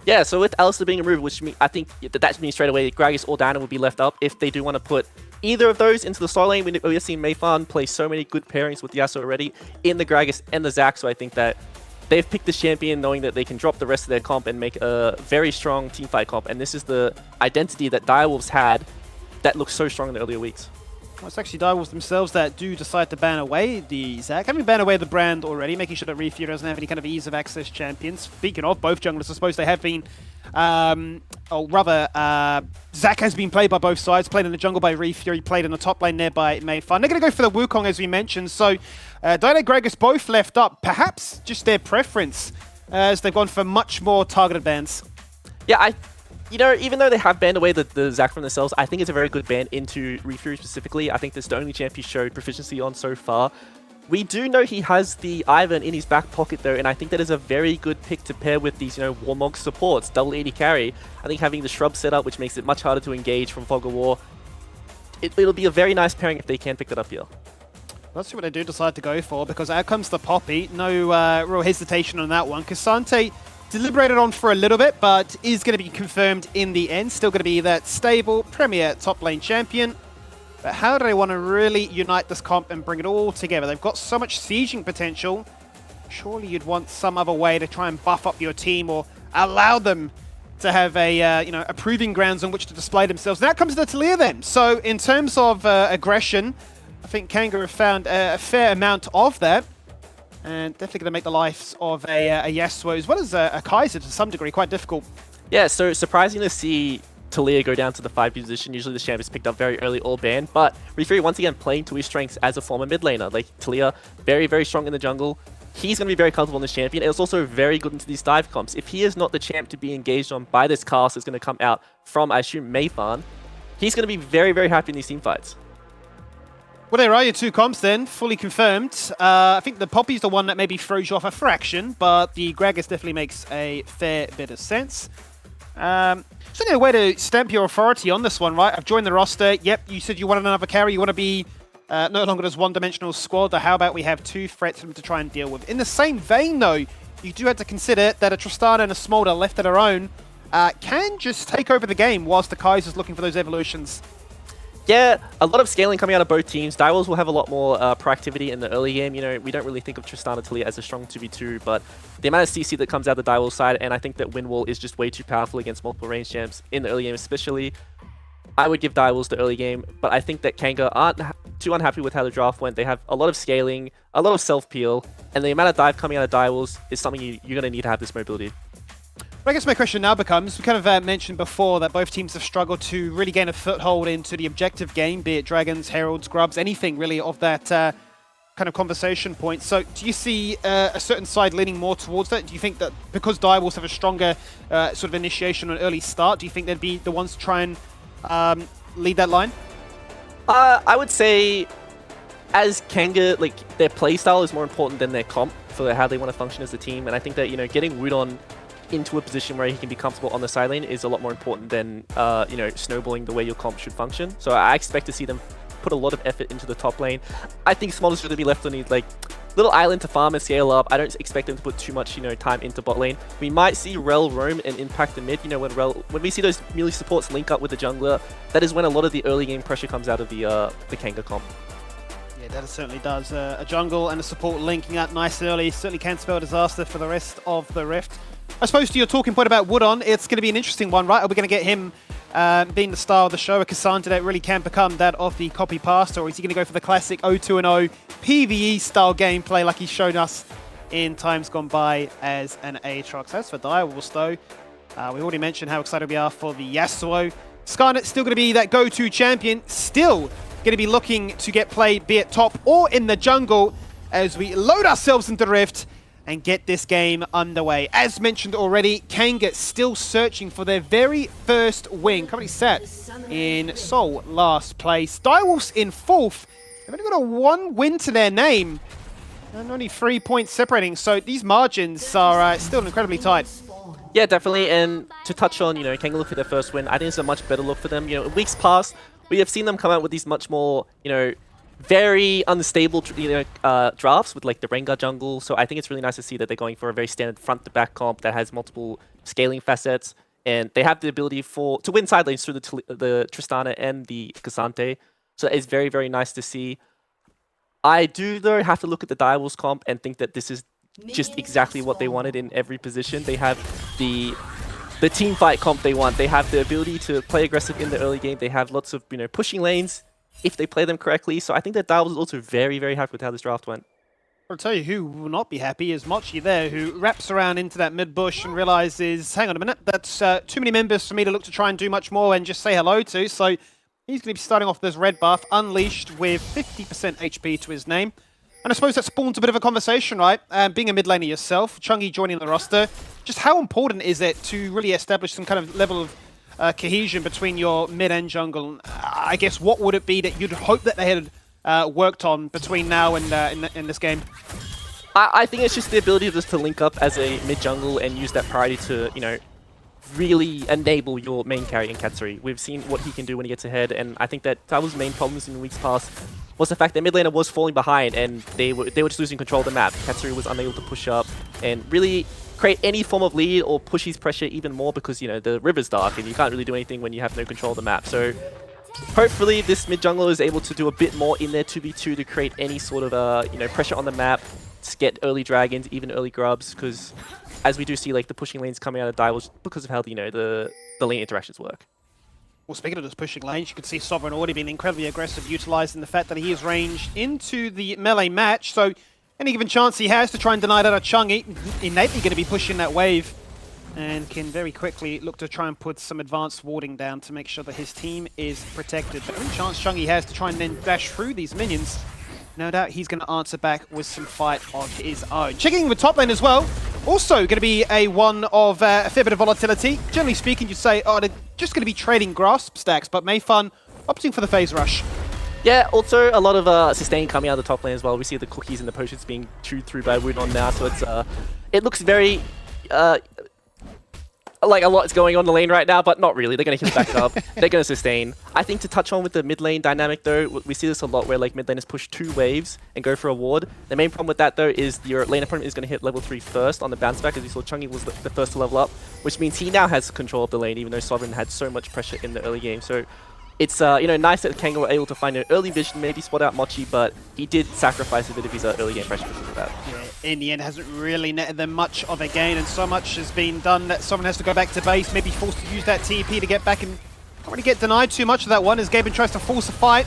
Yeah, so with Alistair being removed, which I think that means straight away Gragas or Dyna will be left up if they do want to put either of those into the solo lane. We have seen Mayfarn play so many good pairings with Yasuo already in the Gragas and the Zac, so I think that they've picked this champion knowing that they can drop the rest of their comp and make a very strong teamfight comp, and this is the identity that Direwolves had that looked so strong in the earlier weeks. Well, it's actually Direwolves themselves that do decide to ban away the Zac. Having banned away the brand already, making sure that Refuel doesn't have any kind of ease of access champions. Speaking of both junglers, I suppose they have been, Zac has been played by both sides, played in the jungle by Refuel, played in the top lane there by Mayfarn. They're going to go for the Wukong, as we mentioned, so Dyna, Gragas both left up, perhaps just their preference, as they've gone for much more targeted bans. Yeah, even though they have banned away the Zac from themselves, I think it's a very good ban into Refury specifically. I think this is the only champ he showed proficiency on so far. We do know he has the Ivan in his back pocket though, and I think that is a very good pick to pair with these, Warmog supports, double AD carry. I think having the shrub set up, which makes it much harder to engage from Fog of War, it'll be a very nice pairing if they can pick that up here. Let's see what they do decide to go for, because out comes the Poppy. No real hesitation on that one. Kasante deliberated on for a little bit, but is going to be confirmed in the end. Still going to be that stable premier top lane champion. But how do they want to really unite this comp and bring it all together? They've got so much sieging potential. Surely you'd want some other way to try and buff up your team or allow them to have a a proving grounds on which to display themselves. And that comes to Talia then. So in terms of aggression, I think Kanga have found a fair amount of that. And definitely going to make the lives of a Yasuo as well as a Kaiser to some degree quite difficult. Yeah, so surprising to see Talia go down to the 5 position. Usually the champ is picked up very early or banned, but Refuri once again playing to his strengths as a former mid laner. Like Talia, very, very strong in the jungle. He's going to be very comfortable in this champion, and it's also very good into these dive comps. If he is not the champ to be engaged on by this cast that's going to come out from, I assume, Mayfarn, he's going to be very, very happy in these team fights. Well, there are your 2 comps then, fully confirmed. I think the Poppy's the one that maybe throws you off a fraction, but the Gragas definitely makes a fair bit of sense. Certainly a way to stamp your authority on this one, right? I've joined the roster. Yep, you said you wanted another carry. You want to be no longer this one-dimensional squad. How about we have 2 threats for them to try and deal with? In the same vein, though, you do have to consider that a Tristana and a Smolder left of their own can just take over the game whilst the Kaiser's looking for those evolutions. Yeah, a lot of scaling coming out of both teams. Direwolves will have a lot more proactivity in the early game. You know, we don't really think of Tristana Talia as a strong 2v2, but the amount of CC that comes out of the Direwolves side, and I think that Windwall is just way too powerful against multiple range champs in the early game especially. I would give Direwolves the early game, but I think that Kanga aren't too unhappy with how the draft went. They have a lot of scaling, a lot of self-peel, and the amount of dive coming out of Direwolves is something you're going to need to have this mobility. I guess my question now becomes, we kind of mentioned before that both teams have struggled to really gain a foothold into the objective game, be it Dragons, Heralds, Grubs, anything really of that kind of conversation point. So do you see a certain side leaning more towards that? Do you think that because Direwolves have a stronger sort of initiation or an early start, do you think they'd be the ones to try and lead that line? I would say as Kanga, like their playstyle is more important than their comp for how they want to function as a team. And I think that, you know, getting Wudon into a position where he can be comfortable on the side lane is a lot more important than, you know, snowballing the way your comp should function. So I expect to see them put a lot of effort into the top lane. I think Smolder's going to be left on his, like, little island to farm and scale up. I don't expect them to put too much, you know, time into bot lane. We might see Rel roam and impact the mid. You know, when we see those melee supports link up with the jungler, that is when a lot of the early game pressure comes out of the Kanga comp. Yeah, that certainly does. A jungle and a support linking up nice early certainly can spell disaster for the rest of the Rift. I suppose to your talking point about Wudon, it's going to be an interesting one, right? Are we going to get him being the star of the show, a Cassandra that really can become that of the copy past, or is he going to go for the classic 0-2-0 PvE style gameplay like he's shown us in times gone by as an Aatrox? As for Direwolves though, we already mentioned how excited we are for the Yasuo. Skynet's still going to be that go-to champion, still going to be looking to get played be it top or in the jungle as we load ourselves into the Rift and get this game underway. As mentioned already, Kanga still searching for their very first win. Currently set in Seoul last place. Direwolves in 4th. They've only got a 1 win to their name and only 3 points separating. So these margins are still incredibly tight. Yeah, definitely. And to touch on, you know, Kanga look at their first win, I think it's a much better look for them. You know, in weeks past, we have seen them come out with these much more, you know, very unstable, you know, drafts with like the Rengar jungle. So I think it's really nice to see that they're going for a very standard front to back comp that has multiple scaling facets, and they have the ability to win side lanes through the Tristana and the Cassante. So it's very, very nice to see. I do though have to look at the Direwolves comp and think that this is just exactly what they wanted in every position. They have the team fight comp they want. They have the ability to play aggressive in the early game. They have lots of, you know, pushing lanes if they play them correctly. So I think that Direwolves is also very, very happy with how this draft went. I'll tell you who will not be happy is Mochi there, who wraps around into that mid bush and realizes, hang on a minute, that's too many members for me to look to try and do much more and just say hello to. So he's going to be starting off this red buff, Unleashed, with 50% HP to his name. And I suppose that spawns a bit of a conversation, right? Being a mid laner yourself, Chungi joining the roster, just how important is it to really establish some kind of level of cohesion between your mid and jungle? I guess what would it be that you'd hope that they had worked on between now and in this game? I think it's just the ability just to link up as a mid jungle and use that priority to, you know, really enable your main carry in Katsuri. We've seen what he can do when he gets ahead, and I think that was main problems in weeks past was the fact that mid laner was falling behind and they were just losing control of the map. Katsuri was unable to push up and really create any form of lead or push his pressure even more because, you know, the river's dark and you can't really do anything when you have no control of the map. So hopefully this mid jungler is able to do a bit more in their 2v2 to create any sort of, you know, pressure on the map, to get early dragons, even early grubs, because as we do see, like, the pushing lanes coming out of Divals because of how, you know, the lane interactions work. Well, speaking of those pushing lanes, you can see Sovereign already being incredibly aggressive, utilizing the fact that he is ranged into the melee match. So any given chance he has to try and deny that at Chungi, innately going to be pushing that wave and can very quickly look to try and put some advanced warding down to make sure that his team is protected. But any chance Chungi has to try and then dash through these minions, no doubt he's going to answer back with some fight of his own. Checking the top lane as well, also going to be a one of a fair bit of volatility. Generally speaking, you'd say, oh, they're just going to be trading grasp stacks, but Mayfun opting for the phase rush. Yeah, also a lot of sustain coming out of the top lane as well. We see the cookies and the potions being chewed through by Wudon now, so it's it looks very like a lot's going on in the lane right now, but not really. They're going to heal back up. They're going to sustain. I think to touch on with the mid lane dynamic though, we see this a lot where like mid laners push 2 waves and go for a ward. The main problem with that though is your lane opponent is going to hit level 3 first on the bounce back, as we saw Chungi was the first to level up, which means he now has control of the lane even though Sovereign had so much pressure in the early game. So it's you know, nice that Kanga were able to find an early vision, maybe spot out Mochi, but he did sacrifice a bit of his early game pressure because of that. Yeah, in the end, hasn't really netted them much of a gain, and so much has been done that someone has to go back to base, maybe forced to use that TP to get back, and can't really get denied too much of that one as Gaben tries to force a fight.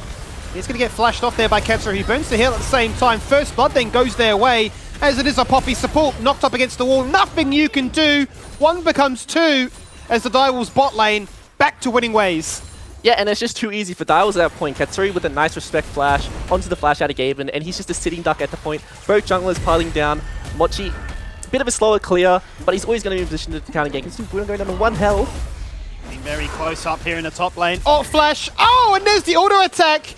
He's going to get flashed off there by Katsuri, who burns the hill at the same time. First blood then goes their way, as it is a Poppy support knocked up against the wall. Nothing you can do. 1 becomes 2 as the Direwolves bot lane back to winning ways. Yeah, and it's just too easy for Direwolves at that point. Katsuri with a nice respect flash onto the flash out of Gaben, and he's just a sitting duck at the point. Both junglers piling down. Mochi, a bit of a slower clear, but he's always going to be in position to counter gank. Because we're going down to 1 health. Being very close up here in the top lane. Oh, flash! Oh, and there's the auto attack!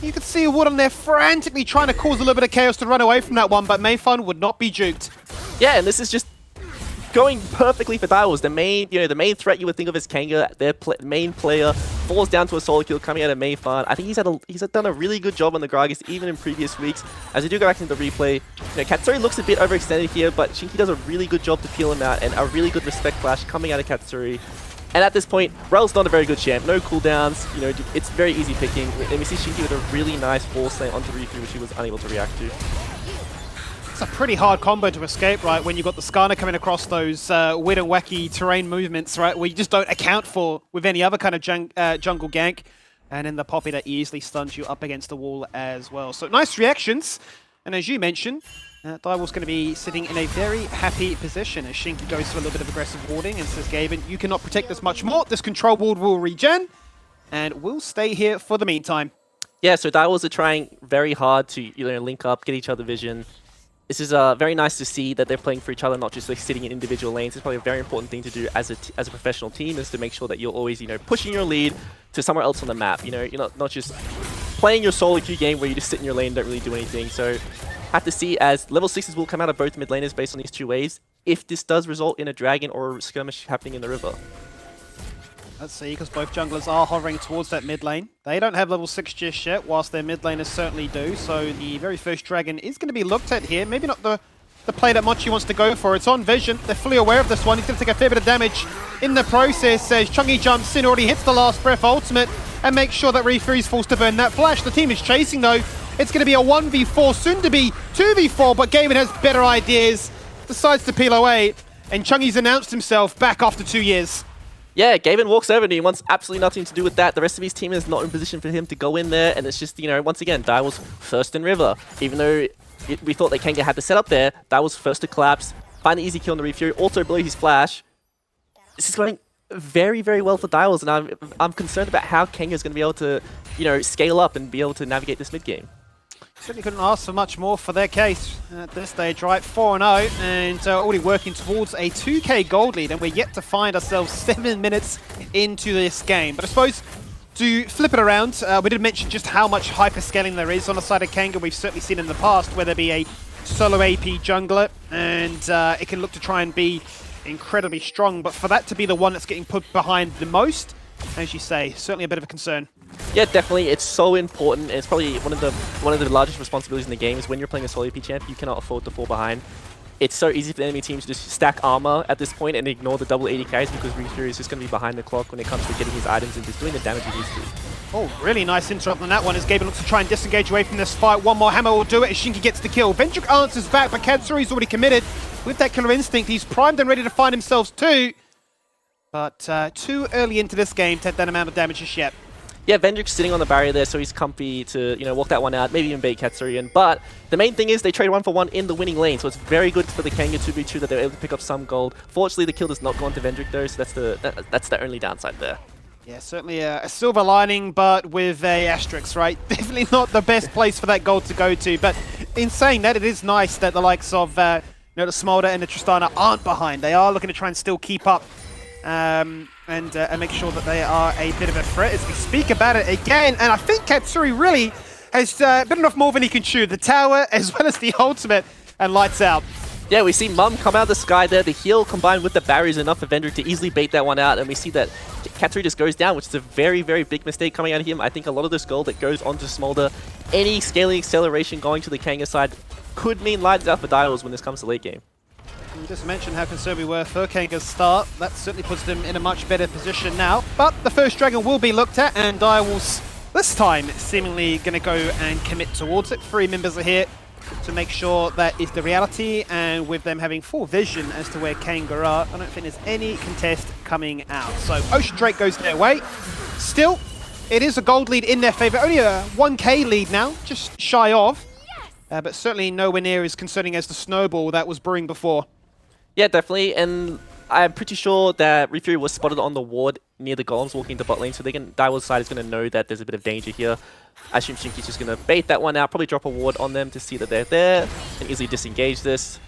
You can see Wood on there frantically trying to cause a little bit of chaos to run away from that one, but Mayfun would not be juked. Yeah, and this is just going perfectly for Direwolves. The main threat you would think of as Kanga, their main player, falls down to a solo kill coming out of Mayfun. I think he's done a really good job on the Gragas even in previous weeks. As we do go back into the replay, you know, Katsuri looks a bit overextended here, but Shinky does a really good job to peel him out, and a really good respect flash coming out of Katsuri. And at this point, Rel's not a very good champ. No cooldowns, you know, it's very easy picking. And we see Shinky with a really nice force lane onto Riku, which he was unable to react to. It's a pretty hard combo to escape, right, when you've got the Skarner coming across those weird and wacky terrain movements, right, where you just don't account for with any other kind of jungle gank. And then the Poppy that easily stuns you up against the wall as well. So nice reactions. And as you mentioned, Direwolf's going to be sitting in a very happy position as Shinky goes for a little bit of aggressive warding and says, Gaben, you cannot protect us much more. This control ward will regen, and we'll stay here for the meantime. Yeah, so Direwolves are trying very hard to, you know, link up, get each other vision. This is very nice to see that they're playing for each other, not just like sitting in individual lanes. It's probably a very important thing to do as a professional team, is to make sure that you're always, you know, pushing your lead to somewhere else on the map. You know, you're not just playing your solo queue game where you just sit in your lane and don't really do anything. So have to see, as level 6s will come out of both mid laners based on these 2 waves, if this does result in a dragon or a skirmish happening in the river. Let's see, because both junglers are hovering towards that mid lane. They don't have level 6 just yet, whilst their mid laners certainly do. So the very first dragon is going to be looked at here. Maybe not the play that Mochi wants to go for. It's on Vision. They're fully aware of this one. He's going to take a fair bit of damage in the process as Chungi jumps in, already hits the last breath ultimate, and makes sure that Refreeze falls to burn that flash. The team is chasing though. It's going to be a 1v4, soon to be 2v4, but Gaben has better ideas. Decides to peel away, and Chungi's announced himself back after 2 years. Yeah, Gaben walks over and he wants absolutely nothing to do with that. The rest of his team is not in position for him to go in there, and it's just, you know, once again, Direwolves first in river. Even though we thought that Kanga had the setup there, Direwolves first to collapse, find the easy kill on the Refury, also blow his flash. This is going very, very well for Direwolves, and I'm concerned about how Kanga is going to be able to, you know, scale up and be able to navigate this mid game. Certainly couldn't ask for much more for their case at this stage, right? 4-0, and already working towards a 2k gold lead, and we're yet to find ourselves 7 minutes into this game. But I suppose to flip it around, we did mention just how much hyper-scaling there is on the side of Kanga. We've certainly seen in the past where there be a solo AP jungler, and it can look to try and be incredibly strong, but for that to be the one that's getting put behind the most, as you say, certainly a bit of a concern. Yeah, definitely. It's so important. It's probably one of the largest responsibilities in the game is when you're playing a solo AP champ, you cannot afford to fall behind. It's so easy for the enemy team to just stack armor at this point and ignore the double 80 carries because Refury is just going to be behind the clock when it comes to getting his items and just doing the damage he needs to. Oh, really nice interrupt on that one as Gaben looks to try and disengage away from this fight. One more hammer will do it as Shinky gets the kill. Vendrick answers back, but Katsuri's already committed. With that killer instinct, he's primed and ready to find himself too. But too early into this game to have that amount of damage just yet. Yeah, Vendrick's sitting on the barrier there, so he's comfy to, walk that one out, maybe even bait Katsuri in. But the main thing is they trade 1-for-1 in the winning lane, so it's very good for the Kanga 2v2 that they're able to pick up some gold. Fortunately, the kill does not go onto Vendrick though, so that's the only downside there. Yeah, certainly a silver lining, but with a asterisk, right? Definitely not the best place for that gold to go to. But in saying that, it is nice that the likes of the Smolder and the Tristana aren't behind. They are looking to try and still keep up and make sure that they are a bit of a threat as we speak about it again. And I think Katsuri really has bitten off more than he can chew. The tower as well as the ultimate and lights out. Yeah, we see Mum come out of the sky there. The heal combined with the barrier is enough for Vendrick to easily bait that one out. And we see that Katsuri just goes down, which is a very, very big mistake coming out of him. I think a lot of this gold that goes onto Smolder, any scaling acceleration going to the Kanga side could mean lights out for Dials when this comes to late game. You just mentioned how concerned we were for Kanga's start. That certainly puts them in a much better position now. But the first dragon will be looked at, and Direwolves this time seemingly going to go and commit towards it. 3 members are here to make sure that is the reality, and with them having full vision as to where Kanga are, I don't think there's any contest coming out. So Ocean Drake goes their way. Still, it is a gold lead in their favor. Only a 1k lead now, just shy of. But certainly nowhere near as concerning as the snowball that was brewing before. Yeah, definitely, and I'm pretty sure that Refury was spotted on the ward near the golems walking into bot lane, so Direwolves side is going to know that there's a bit of danger here. I assume Shinky's just going to bait that one out, probably drop a ward on them to see that they're there, and easily disengage this.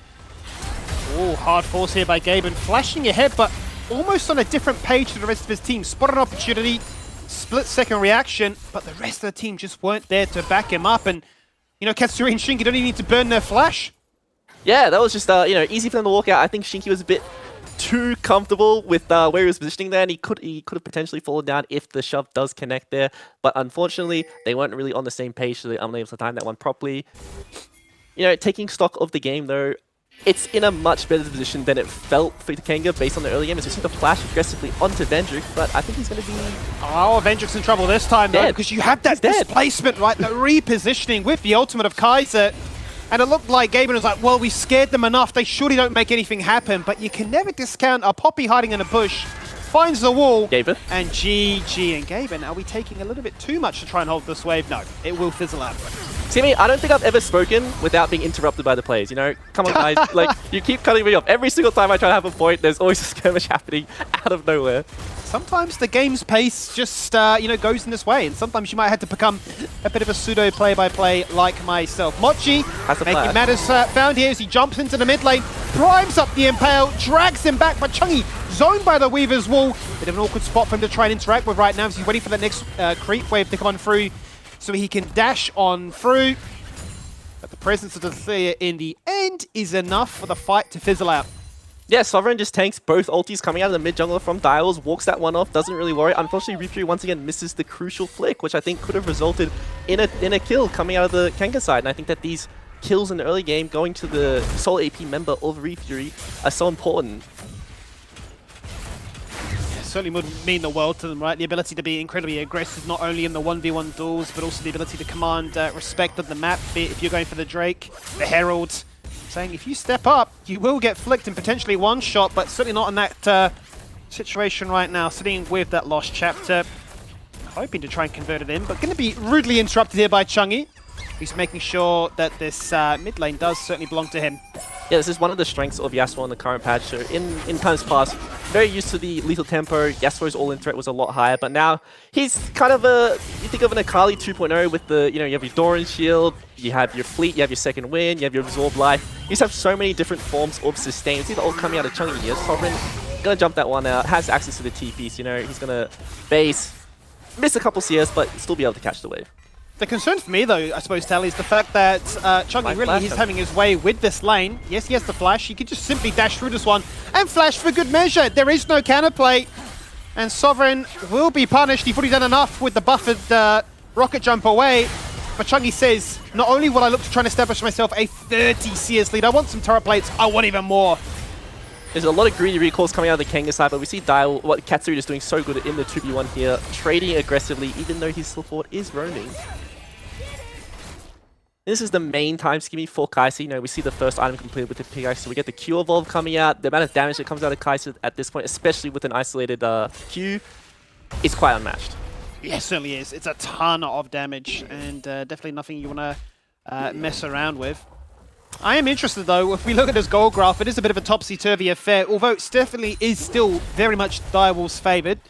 Oh, hard force here by Gaben, flashing ahead, but almost on a different page to the rest of his team. Spotted an opportunity, split-second reaction, but the rest of the team just weren't there to back him up, and, Katsuri and Shinky don't even need to burn their flash. Yeah, that was just, easy for them to walk out. I think Shinky was a bit too comfortable with where he was positioning there, and he could have potentially fallen down if the shove does connect there. But unfortunately, they weren't really on the same page, so they were unable to time that one properly. Taking stock of the game, though, it's in a much better position than it felt for the Kanga based on the early game. As we see the flash aggressively onto Vendrick, but I think he's going to be... Oh, Vendrick's in trouble this time, though, because you have that displacement, right? The repositioning with the ultimate of Kaiser. And it looked like Gaben was like, well, we scared them enough. They surely don't make anything happen. But you can never discount a Poppy hiding in a bush. Finds the wall. Gaben. And GG. And Gaben, are we taking a little bit too much to try and hold this wave? No, it will fizzle out. See me, I don't think I've ever spoken without being interrupted by the players, Come on, guys. You keep cutting me off. Every single time I try to have a point, there's always a skirmish happening out of nowhere. Sometimes the game's pace just, goes in this way. And sometimes you might have to become a bit of a pseudo play-by-play like myself. Mochi making matters found here as he jumps into the mid lane, primes up the Impale, drags him back, but Chungi zoned by the Weaver's Wall. Bit of an awkward spot for him to try and interact with right now as he's waiting for the next creep wave to come on through so he can dash on through. But the presence of the Thea in the end is enough for the fight to fizzle out. Yeah, Sovereign just tanks both ultis coming out of the mid jungler from Dials, walks that one off, doesn't really worry. Unfortunately, Refury once again misses the crucial flick, which I think could have resulted in a kill coming out of the Kanga side. And I think that these kills in the early game going to the sole AP member of Refury are so important. Certainly would mean the world to them, right? The ability to be incredibly aggressive, not only in the 1v1 duels, but also the ability to command respect of the map, be it if you're going for the Drake, the Herald, saying if you step up, you will get flicked and potentially one shot, but certainly not in that situation right now. Sitting with that lost chapter, hoping to try and convert it in, but going to be rudely interrupted here by Chungi. He's making sure that this mid lane does certainly belong to him. Yeah, this is one of the strengths of Yasuo in the current patch. So in times past, very used to the lethal tempo. Yasuo's all-in threat was a lot higher, but now he's kind of you think of an Akali 2.0 with the, you have your Doran shield, you have your fleet, you have your second wind, you have your absorb life. You just have so many different forms of sustain. These are all coming out of Chungi here. Sovereign gonna jump that one out, has access to the TP, so he's gonna base, miss a couple CS, but still be able to catch the wave. The concern for me, though, I suppose, Tally, is the fact that Chunky really is having his way with this lane. Yes, he has the flash. He could just simply dash through this one and flash for good measure. There is no counterplay, and Sovereign will be punished. He's already done enough with the buffered rocket jump away. But Chunky says, not only will I look to try and establish myself a 30 CS lead, I want some turret plates, I want even more. There's a lot of greedy recalls coming out of the Kanga side, but we see Dial, what Katsuri is doing so good in the 2v1 here, trading aggressively, even though his support is roaming. This is the main time scheme for Kai'Sa. You know, we see the first item completed with the pickaxe, so we get the Q evolve coming out. The amount of damage that comes out of Kai'Sa at this point, especially with an isolated Q, is quite unmatched. Yeah, it certainly is. It's a ton of damage, and definitely nothing you want to mess around with. I am interested, though, if we look at this gold graph, it is a bit of a topsy-turvy affair, although it definitely is still very much Direwolves favoured.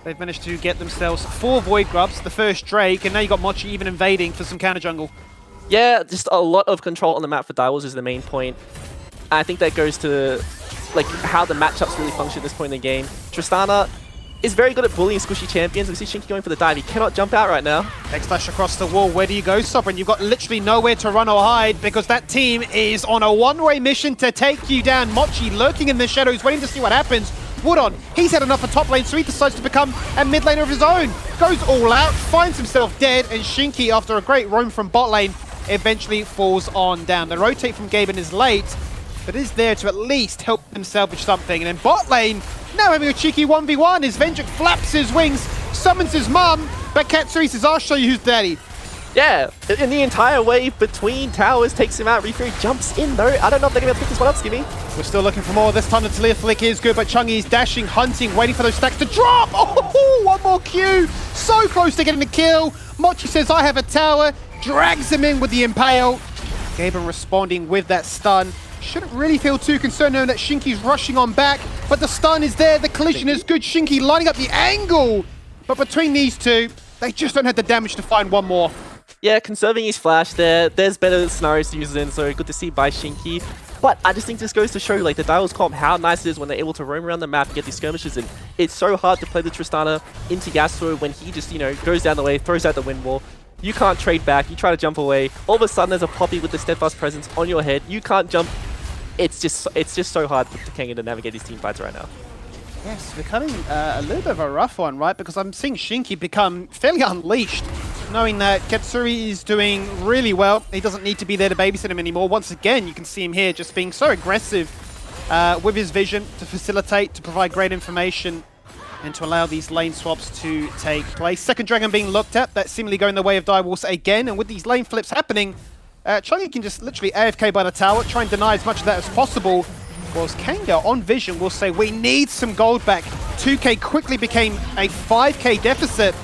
They've managed to get themselves 4 Void Grubs, the first Drake, and now you got Mochi even invading for some counter jungle. Yeah, just a lot of control on the map for Direwolves is the main point. I think that goes to like how the matchups really function at this point in the game. Tristana is very good at bullying squishy champions. We see Shinky going for the dive. He cannot jump out right now. X-Flash across the wall. Where do you go, Sovereign? You've got literally nowhere to run or hide because that team is on a one-way mission to take you down. Mochi lurking in the shadows, waiting to see what happens. Woodon, he's had enough of top lane, so he decides to become a mid laner of his own. Goes all out, finds himself dead, and Shinky, after a great roam from bot lane, eventually falls on down. The rotate from Gaben is late, but is there to at least help them salvage something. And then bot lane, now having a cheeky 1v1 as Vendrick flaps his wings, summons his mum, but Katsuri says, I'll show you who's daddy. Yeah, in the entire wave between towers, takes him out. Refury jumps in though. I don't know if they're going to pick this one up, Skimmy. We're still looking for more. This time the Talia flick is good, but Chungy's dashing, hunting, waiting for those stacks to drop. Oh, one more Q. So close to getting the kill. Mochi says, I have a tower. Drags him in with the impale. Gaben responding with that stun. Shouldn't really feel too concerned knowing that Shinky's rushing on back, but the stun is there. The collision is good. Shinky lining up the angle. But between these two, they just don't have the damage to find one more. Yeah, conserving his flash there. There's better scenarios to use it in, so good to see by Shinky. But I just think this goes to show like the Direwolves comp how nice it is when they're able to roam around the map and get these skirmishes in. It's so hard to play the Tristana into Yasuo when he just, you know, goes down the way, throws out the wind wall. You can't trade back, you try to jump away. All of a sudden there's a Poppy with the steadfast presence on your head. You can't jump. It's just so hard for Kanga to navigate these team fights right now. Yes, becoming a little bit of a rough one, right? Because I'm seeing Shinky become fairly unleashed, knowing that Katsuri is doing really well. He doesn't need to be there to babysit him anymore. Once again, you can see him here just being so aggressive with his vision to facilitate, to provide great information, and to allow these lane swaps to take place. Second Dragon being looked at, that's seemingly going the way of Direwolves again, and with these lane flips happening, Chungy can just literally AFK by the tower, try and deny as much of that as possible. Whilst Kanga on vision will say, we need some gold back. 2k quickly became a 5k deficit,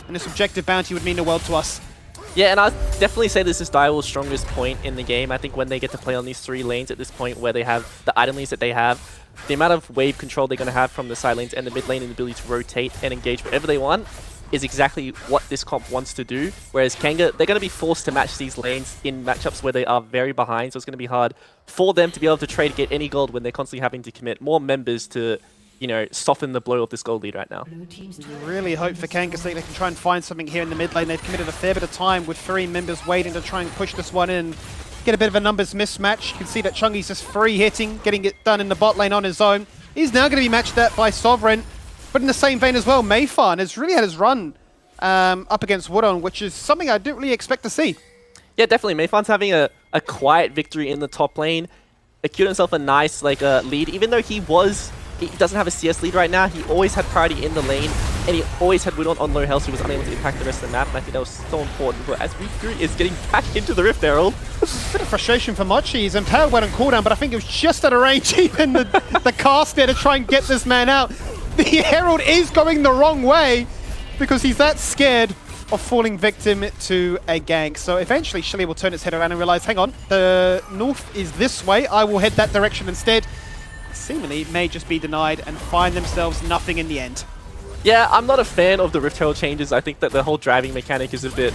and this objective bounty would mean the world to us. Yeah, and I'd definitely say this is Direwolves' strongest point in the game. I think when they get to play on these 3 lanes at this point where they have the item leads that they have, the amount of wave control they're going to have from the side lanes and the mid lane and the ability to rotate and engage wherever they want is exactly what this comp wants to do. Whereas Kanga, they're going to be forced to match these lanes in matchups where they are very behind, so it's going to be hard for them to be able to trade to get any gold when they're constantly having to commit more members to, you know, soften the blow of this gold lead right now. Really hope for Kanga's sake they can try and find something here in the mid lane. They've committed a fair bit of time with 3 members waiting to try and push this one in. Get a bit of a numbers mismatch. You can see that Chungy's just free hitting, getting it done in the bot lane on his own. He's now going to be matched up by Sovereign. But in the same vein as well, Mayfarn has really had his run up against Woodon, which is something I didn't really expect to see. Yeah, definitely. Mayfarn's having a quiet victory in the top lane. Secured himself a nice lead, even though he doesn't have a CS lead right now. He always had priority in the lane, and he always had Woodon on low health, so he was unable to impact the rest of the map, and I think that was so important. But as Refury is getting back into the Rift Herald. Bit of frustration for Mochi. He's impaled went on cooldown, but I think it was just out of range, even the cast there to try and get this man out. The Herald is going the wrong way because he's that scared of falling victim to a gank. So eventually Shelly will turn its head around and realize, hang on, the north is this way. I will head that direction instead. Seemingly may just be denied and find themselves nothing in the end. Yeah, I'm not a fan of the Rift Herald changes. I think that the whole driving mechanic is a bit,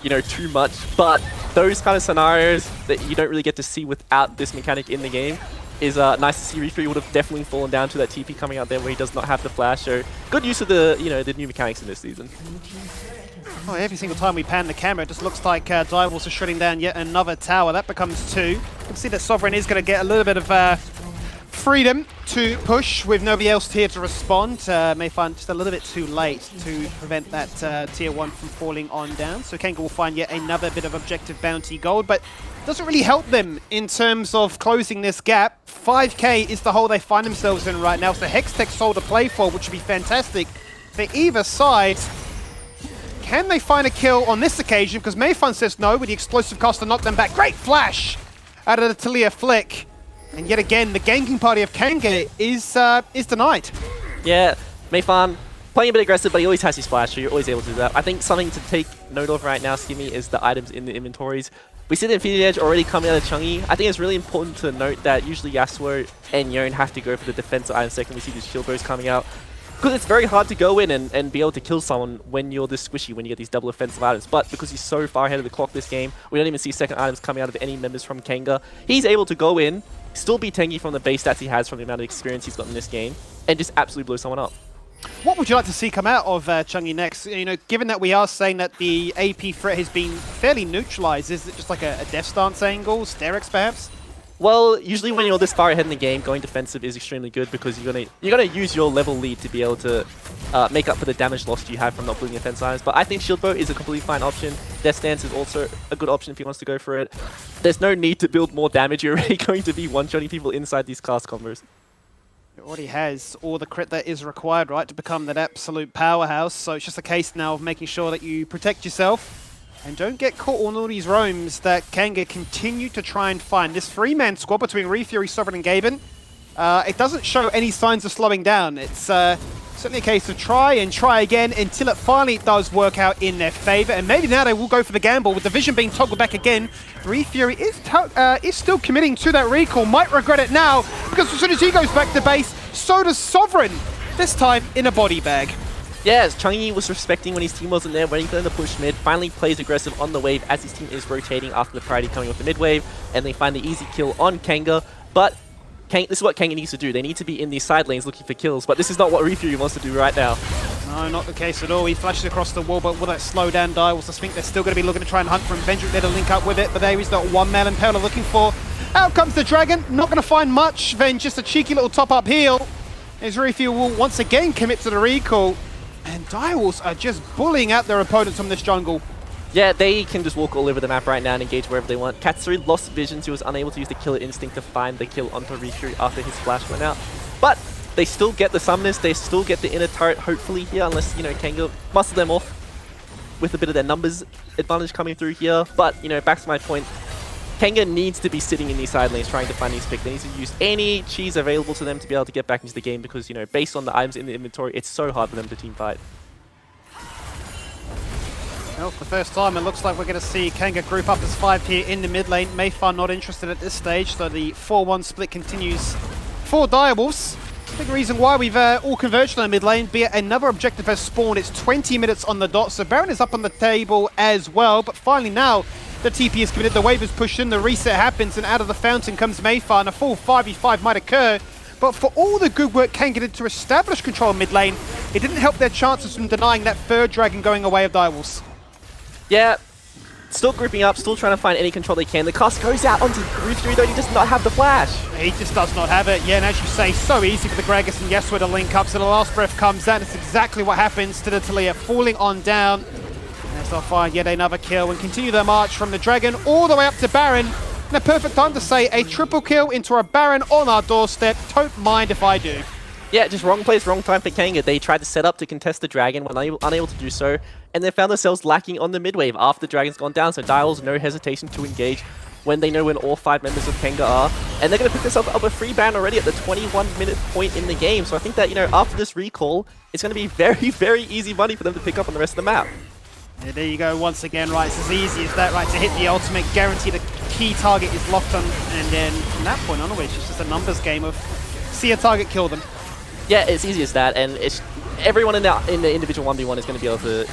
you know, too much. But those kind of scenarios that you don't really get to see without this mechanic in the game, is nice to see. Reef3 would have definitely fallen down to that TP coming out there where he does not have the flash. So good use of the the new mechanics in this season. Oh, every single time we pan the camera, it just looks like Direwolves are shredding down yet another tower. That becomes 2. You can see that Sovereign is going to get a little bit of freedom to push with nobody else here to respond. May find just a little bit too late to prevent that tier 1 from falling on down. So Kanga will find yet another bit of objective bounty gold, but doesn't really help them in terms of closing this gap. 5k is the hole they find themselves in right now. It's the Hextech Soul to play for, which would be fantastic for either side. Can they find a kill on this occasion? Because Mayfun says no with the explosive cast to knock them back. Great flash out of the Talia flick. And yet again, the ganking party of Kanga is denied. Yeah, Mayfun playing a bit aggressive, but he always has his flash, so you're always able to do that. I think something to take note of right now, Skimmy, is the items in the inventories. We see the Infinity Edge already coming out of Chungi. I think it's really important to note that usually Yasuo and Yone have to go for the defensive item second. We see these shield bows coming out. Because it's very hard to go in and be able to kill someone when you're this squishy, when you get these double offensive items. But because he's so far ahead of the clock this game, we don't even see second items coming out of any members from Kanga. He's able to go in, still be tanky from the base stats he has from the amount of experience he's got in this game, and just absolutely blow someone up. What would you like to see come out of Chungi next? You know, given that we are saying that the AP threat has been fairly neutralized, is it just like a Death Stance angle, Sterex perhaps? Well, usually when you're this far ahead in the game, going defensive is extremely good because you're gonna use your level lead to be able to make up for the damage lost you have from not building defense items. But I think Shield Bow is a completely fine option. Death Stance is also a good option if he wants to go for it. There's no need to build more damage. You're already going to be one-shotting people inside these cast combos. It already has all the crit that is required, right, to become that absolute powerhouse. So it's just a case now of making sure that you protect yourself and don't get caught on all these roams that Kanga continue to try and find. This 3-man squad between Refury, Sovereign and Gaben, it doesn't show any signs of slowing down. It's certainly a case of try and try again until it finally does work out in their favor. And maybe now they will go for the gamble. With the vision being toggled back again, Refury is still committing to that recall. Might regret it now, because as soon as he goes back to base, so does Sovereign, this time in a body bag. Yeah, as Chungi was respecting when his team wasn't there, waiting for them to push mid, finally plays aggressive on the wave as his team is rotating after the priority coming off the mid wave, and they find the easy kill on Kanga. But this is what Kanga needs to do. They need to be in these side lanes looking for kills, but this is not what Refury wants to do right now. No, not the case at all. He flashes across the wall, but will that slow down Direwolves? I think they're still going to be looking to try and hunt for him. Vendrick there to link up with it, but there is that one man Impale are looking for. Out comes the Dragon. Not going to find much, then just a cheeky little top-up heal. As Refury will once again commit to the recall. And Direwolves are just bullying out their opponents from this jungle. Yeah, they can just walk all over the map right now and engage wherever they want. Katsuri lost vision, so he was unable to use the Killer Instinct to find the kill onto Refury after his flash went out. But they still get the summoners, they still get the inner turret, hopefully here, unless, Kanga muscle them off with a bit of their numbers advantage coming through here. But, back to my point, Kanga needs to be sitting in these side lanes trying to find these picks. They need to use any cheese available to them to be able to get back into the game because, based on the items in the inventory, it's so hard for them to team fight. Well, for the first time, it looks like we're going to see Kanga group up as 5 here in the mid lane. Mayfun not interested at this stage, so the 4-1 split continues for Direwolves. Big reason why we've all converged on the mid lane, be it another objective has spawned. It's 20 minutes on the dot, so Baron is up on the table as well. But finally now, the TP is committed, the wave is pushed in, the reset happens, and out of the fountain comes Mayfun. A full 5v5 might occur. But for all the good work Kanga did to establish control mid lane, it didn't help their chances from denying that third dragon going away of Direwolves. Yeah, still grouping up, still trying to find any control they can. The cast goes out onto Refury though, he does not have the flash. He just does not have it. Yeah, and as you say, so easy for the Gragas and Yasuo to link up, so the last breath comes out. It's exactly what happens to the Talia, falling on down. As they'll find yet another kill and continue their march from the Dragon all the way up to Baron. And a perfect time to say a triple kill into a Baron on our doorstep. Don't mind if I do. Yeah, just wrong place, wrong time for Kanga. They tried to set up to contest the Dragon, were unable to do so, and they found themselves lacking on the mid wave after the Dragon's gone down, so Direwolves no hesitation to engage when they know when all 5 members of Kanga are. And they're going to pick themselves up a free ban already at the 21-minute point in the game, so I think that, after this recall, it's going to be very, very easy money for them to pick up on the rest of the map. Yeah, there you go once again, right, it's as easy as that, right, to hit the ultimate, guarantee the key target is locked on, and then from that point onwards, it's just a numbers game of see a target, kill them. Yeah, it's easy as that, and it's everyone in the individual 1v1 is going to be able to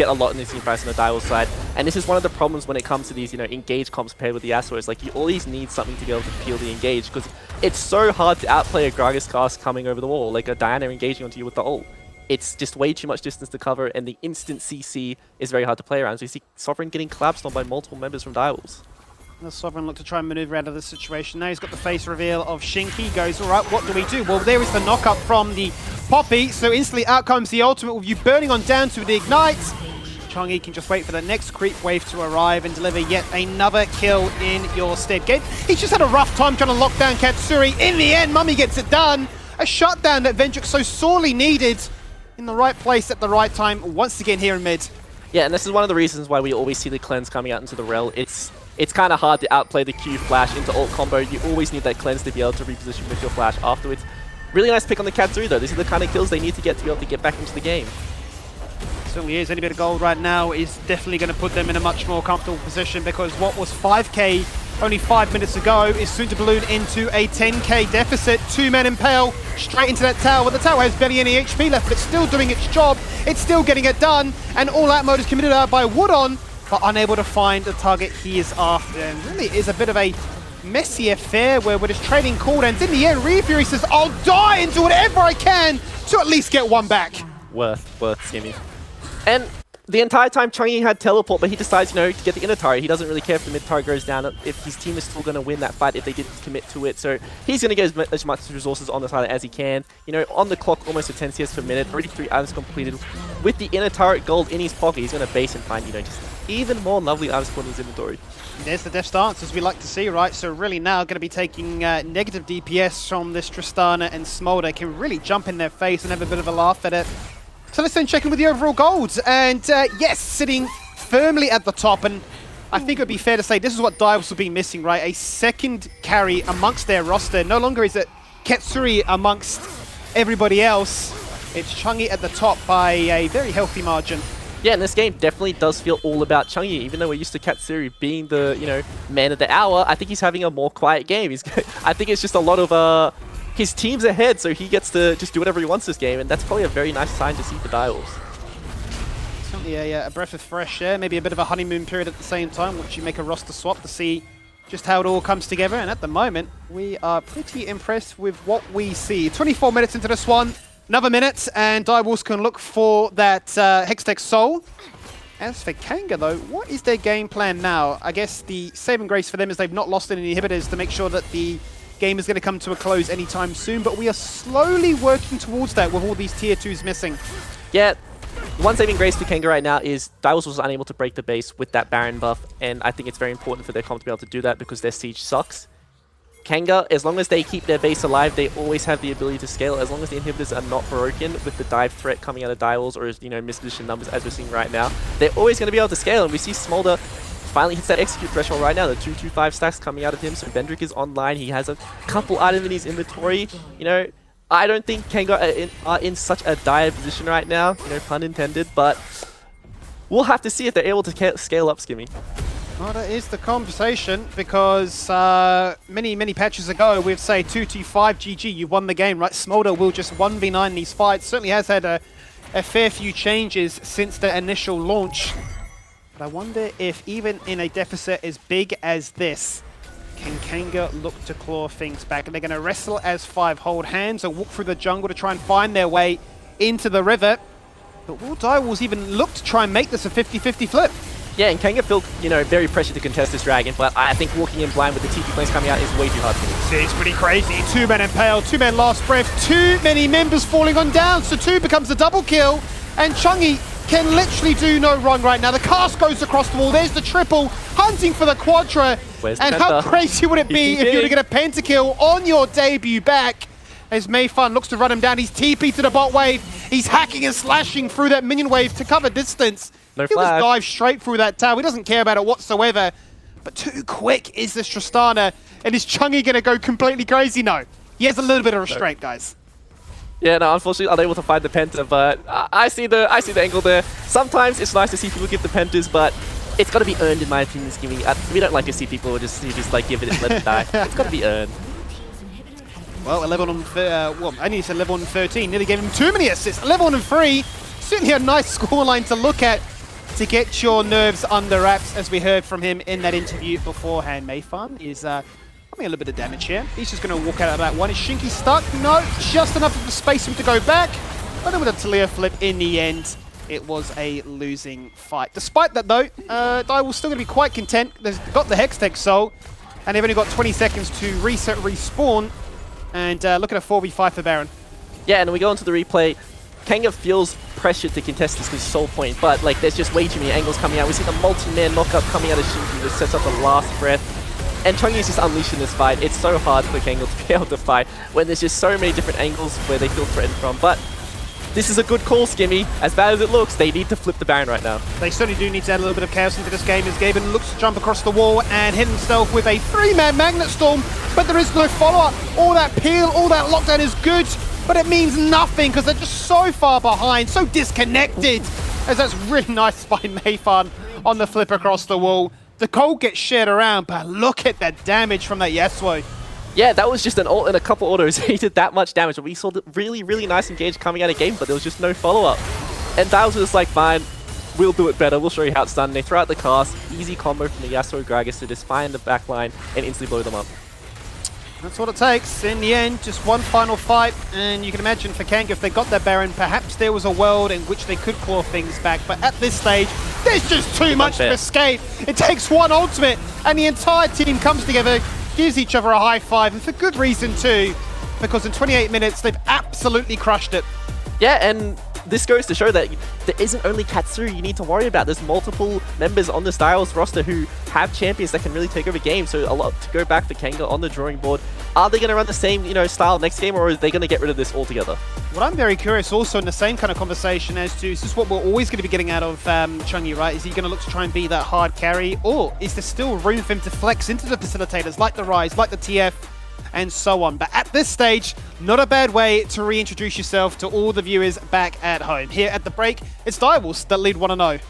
get a lot in this team price on the Dial side. And this is one of the problems when it comes to these, engage comps paired with the Yasuo. It's like you always need something to be able to peel the engage, because it's so hard to outplay a Gragas cast coming over the wall, like a Diana engaging onto you with the ult. It's just way too much distance to cover, and the instant CC is very hard to play around. So you see Sovereign getting collapsed on by multiple members from Dials. The Sovereign look to try and maneuver out of this situation. Now he's got the face reveal of Shinky. He goes, all right, what do we do? Well, there is the knock-up from the Poppy. So instantly out comes the ultimate with you burning on down to the Ignite. Changyi can just wait for the next creep wave to arrive and deliver yet another kill in your stead. He's just had a rough time trying to lock down Katsuri. In the end, Mummy gets it done. A shutdown that Vendrick so sorely needed in the right place at the right time once again here in mid. Yeah, and this is one of the reasons why we always see the cleanse coming out into the rel. It's kind of hard to outplay the Q flash into ult combo. You always need that cleanse to be able to reposition with your flash afterwards. Really nice pick on the Katsuri though. These are the kind of kills they need to get to be able to get back into the game. Certainly is. Any bit of gold right now is definitely going to put them in a much more comfortable position, because what was 5k only 5 minutes ago is soon to balloon into a 10k deficit. 2 men impale straight into that tower. The tower has barely any HP left, but it's still doing its job. It's still getting it done, and all-out mode is committed out by Woodon, but unable to find the target he is after. And really is a bit of a messy affair where we're just trading cooldowns. In the end, Refury says, I'll die and do whatever I can to at least get one back. Worth Skimmy. And the entire time Changyi had teleport, but he decides, to get the inner turret. He doesn't really care if the mid turret goes down, if his team is still going to win that fight if they didn't commit to it. So he's going to get as much resources on the side as he can. On the clock, almost a 10 CS per minute, already 3 items completed. With the inner turret gold in his pocket, he's going to base and find, just even more lovely items put in his inventory. There's the death stance, as we like to see, right? So really now going to be taking negative DPS from this Tristana, and Smolder can really jump in their face and have a bit of a laugh at it. So let's then check in with the overall golds. And yes, sitting firmly at the top. And I think it would be fair to say this is what Dives will be missing, right? A second carry amongst their roster. No longer is it Katsuri amongst everybody else. It's Changyi at the top by a very healthy margin. Yeah, and this game definitely does feel all about Changyi. Even though we're used to Katsuri being the, man of the hour, I think he's having a more quiet game. I think it's just a lot of... his team's ahead, so he gets to just do whatever he wants this game, and that's probably a very nice sign to see for Dials. Certainly a breath of fresh air, maybe a bit of a honeymoon period at the same time, once you make a roster swap to see just how it all comes together. And at the moment, we are pretty impressed with what we see. 24 minutes into this one, another minute, and Direwolves can look for that Hextech Soul. As for Kanga, though, what is their game plan now? I guess the saving grace for them is they've not lost any inhibitors to make sure that the game is going to come to a close anytime soon, but we are slowly working towards that with all these tier 2s missing. Yeah, one saving grace for Kanga right now is Dials was unable to break the base with that Baron buff, and I think it's very important for their comp to be able to do that because their siege sucks. Kanga, as long as they keep their base alive, they always have the ability to scale. As long as the inhibitors are not broken with the dive threat coming out of Dials or misposition numbers as we're seeing right now, they're always going to be able to scale, and we see Smolder finally hits that execute threshold right now. The 225 stacks coming out of him, so Vendrick is online. He has a couple items in his inventory. I don't think Kanga are in such a dire position right now, pun intended, but we'll have to see if they're able to scale up, Skimmy. Well, that is the conversation, because many patches ago, we'd say 225 GG, you've won the game, right? Smolder will just 1v9 these fights. Certainly has had a fair few changes since the initial launch. But I wonder if even in a deficit as big as this, can Kanga look to claw things back? Are they going to wrestle as 5 hold hands or walk through the jungle to try and find their way into the river? But will Direwolves even look to try and make this a 50-50 flip? Yeah, and Kanga felt, very pressured to contest this dragon, but I think walking in blind with the TP flames coming out is way too hard for him. See, it's pretty crazy. 2 men impaled, 2 men last breath, too many members falling on down, so 2 becomes a double kill, and Changyi can literally do no wrong right now. The cast goes across the wall. There's the triple, hunting for the quadra. Where's the and penta? How crazy would it be if you were to get a pentakill on your debut back? As Mayfun looks to run him down. He's TP to the bot wave. He's hacking and slashing through that minion wave to cover distance. No He'll just flash. dive straight through that tower. He doesn't care about it whatsoever. But too quick is this Tristana. And is Changyi going to go completely crazy? No. He has a little bit of restraint, guys. Yeah, no, unfortunately unable to find the penta, but I see the angle there. Sometimes it's nice to see people give the pentas, but it's got to be earned in my opinion, Skimmy. We don't like to see people just like give it and let it die. It's got to be earned. Well, 11 on, I need to say 11 on 13. Nearly gave him too many assists. 11 on 3. Certainly a nice scoreline to look at. to get your nerves under wraps, as we heard from him in that interview beforehand. Mayfan is having a little bit of damage here. He's just going to walk out of that one. Is Shinky stuck? No, just enough of the space for him to go back. But then with a Talia flip in the end, it was a losing fight. Despite that though, Direwolf's still going to be quite content. They've got the Hextech Soul, and they've only got 20 seconds to reset, respawn, and look at a 4v5 for Baron. Yeah, and we go into the replay. Kanga feels pressured to contest this with Soul Point, but like there's just way too many angles coming out. We see the multi-man knockup coming out of Shinky that sets up the last breath. And Chongi is just unleashing this fight. It's so hard for Kanga to be able to fight when there's just so many different angles where they feel threatened from. But this is a good call, Skimmy. As bad as it looks, they need to flip the Baron right now. They certainly do need to add a little bit of chaos into this game as Gaben looks to jump across the wall and hit himself with a 3-man Magnet Storm, but there is no follow-up. All that peel, all that lockdown is good, but it means nothing because they're just so far behind, so disconnected, as that's really nice by Mayfan on the flip across the wall. The gold gets shared around, but look at that damage from that Yasuo. Yeah, that was just an ult and a couple autos. He did that much damage. We saw the really, really nice engage coming out of game, but there was just no follow-up. And Dials was just like, fine, we'll do it better. We'll show you how it's done. And they throw out the cast. Easy combo from the Yasuo Gragas to just find the backline and instantly blow them up. That's what it takes. In the end, just one final fight, and you can imagine for Kanga, if they got that Baron, perhaps there was a world in which they could claw things back, but at this stage, there's just too much to escape. It takes one ultimate, and the entire team comes together, gives each other a high five, and for good reason too, because in 28 minutes, they've absolutely crushed it. Yeah, and this goes to show that there isn't only Katsuri you need to worry about. There's multiple members on this Dials roster who have champions that can really take over games, so a lot to go back for Kanga on the drawing board. Are they going to run the same, style next game, or are they going to get rid of this altogether? What I'm very curious also in the same kind of conversation as to, is this what we're always going to be getting out of Chungi, right? Is he going to look to try and be that hard carry, or is there still room for him to flex into the facilitators like the Rise, like the TF, and so on? But at this stage, not a bad way to reintroduce yourself to all the viewers back at home. Here at The Break, it's Direwolves that lead 1-0.